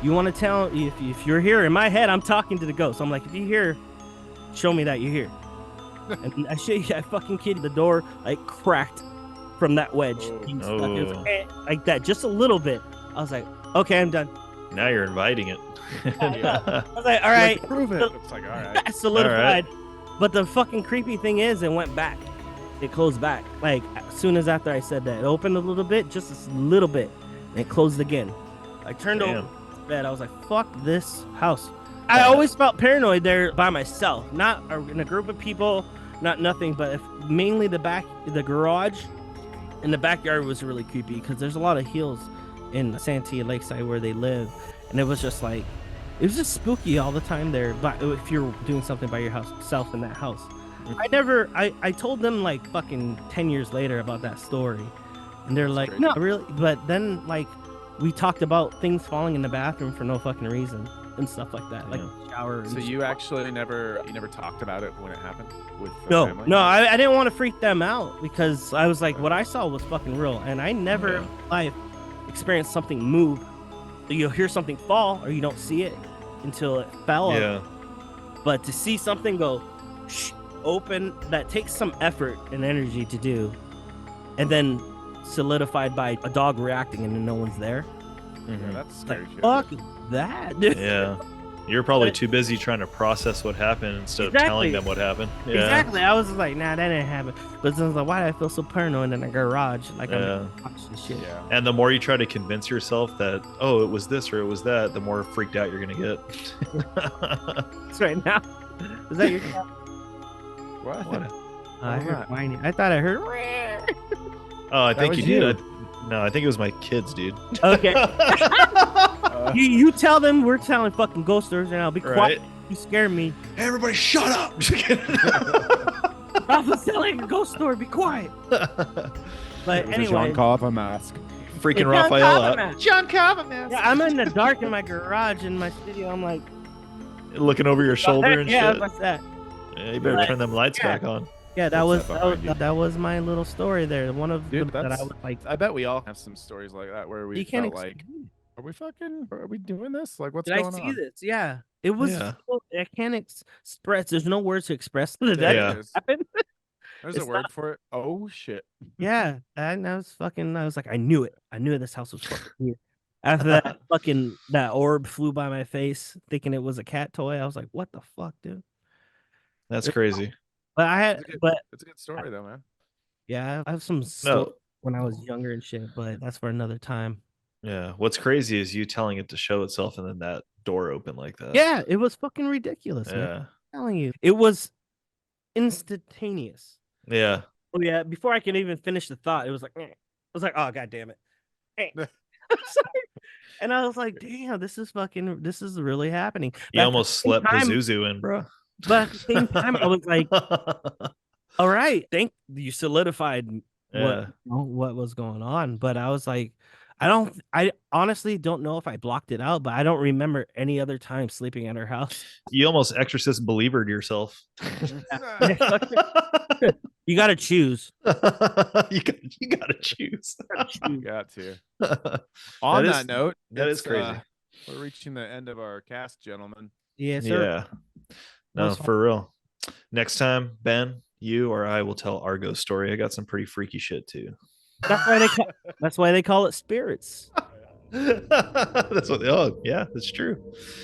You want to tell, if you're here, in my head, I'm talking to the ghost. I'm like, if you're here, show me that you're here. And I fucking kid, the door like cracked from that wedge. It was like that, just a little bit. I was like, okay, I'm done. Now you're inviting it. I was like, all right, prove it. It's like, all right, solidified. But the fucking creepy thing is, it went back. It closed back. Like, as soon as after I said that, it opened a little bit, just a little bit, and it closed again. I turned over to bed. I was like, fuck this house. I always felt paranoid there by myself, not in a group of people, not nothing, but mainly the garage and the backyard was really creepy because there's a lot of hills in Santee Lakeside where they live, and it was just like, it was just spooky all the time there. But if you're doing something by yourself in that house, I told them like fucking 10 years later about that story, and they're like, no, really. But then like we talked about things falling in the bathroom for no fucking reason and stuff like that, like shower. So you actually never talked about it when it happened with no family? No, I didn't want to freak them out because I was like, what I saw was fucking real, and I never in life experienced something move. You'll hear something fall or you don't see it until it fell. But to see something go open, that takes some effort and energy to do, and then solidified by a dog reacting and no one's there. Yeah, that's scary. Fuck that, dude. Yeah. You're probably too busy trying to process what happened instead of telling them what happened. Yeah. Exactly. I was like, nah, that didn't happen. But then I was like, why do I feel so paranoid in a garage? Like, I'm watching shit. Yeah. And the more you try to convince yourself that, oh, it was this or it was that, the more freaked out you're going to get. It's right now. Is that your cat? What? I heard whining. I thought I heard. Oh, I think you did. No, I think it was my kids, dude. Okay. You tell them we're telling fucking ghost stories and I'll be quiet. You scare me. Hey, everybody, shut up! Raphael's telling a ghost story. Be quiet. But anyway, John Carver mask. Freaking Raphael out. John Carver mask. Yeah, I'm in the dark in my garage in my studio. I'm like looking over your shoulder and shit. What's that? Yeah, you better turn them lights back on. Yeah, that was my little story there. One of them that I was like. I bet we all have some stories like that where we felt like, are we doing this? Like, what's going on? Did I see this? Yeah, it was. I can't express. There's no words to express that happened. There's a word for it. Oh shit. Yeah, and I was like, I knew it. I knew this house was fucking weird. After that, that orb flew by my face, thinking it was a cat toy. I was like, what the fuck, dude? That's crazy. But it's a good story though, man. Yeah, I have some stuff when I was younger and shit, but that's for another time. Yeah, what's crazy is you telling it to show itself and then that door open like that. Yeah, it was fucking ridiculous. Man. I'm telling you, it was instantaneous. Yeah. Oh yeah, before I can even finish the thought, it was like, I was like, oh god damn it. And I was like, damn, this is really happening. You almost slept Pazuzu in, bro. But at the same time, I was like, all right, you solidified what was going on. But I was like, I honestly don't know if I blocked it out, but I don't remember any other time sleeping at her house. You almost exorcist believered yourself. You got to choose. You got to choose. You got to. On that note, that is crazy. We're reaching the end of our cast, gentlemen. Yes, sir. Yeah. No, for real. Next time, Ben, you or I will tell our ghost story. I got some pretty freaky shit too. That's why they call it spirits. That's what. Oh, yeah, that's true.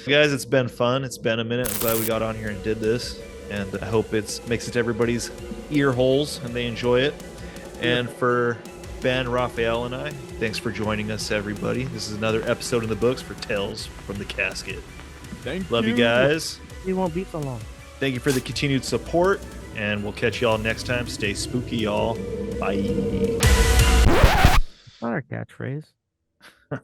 Guys, it's been fun. It's been a minute. I'm glad we got on here and did this, and I hope it makes it to everybody's ear holes and they enjoy it. And for Ben, Raphael, and I, thanks for joining us, everybody. This is another episode in the books for Tales from the Casket. Love you guys. It won't be so long. Thank you for the continued support, and we'll catch y'all next time. Stay spooky, y'all. Bye. Not our catchphrase. Do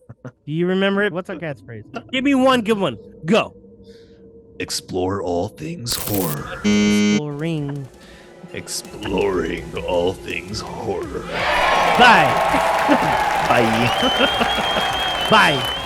you remember it? What's our catchphrase? Give me one. Good one. Go. Explore all things horror. Exploring all things horror. Bye. Bye. Bye.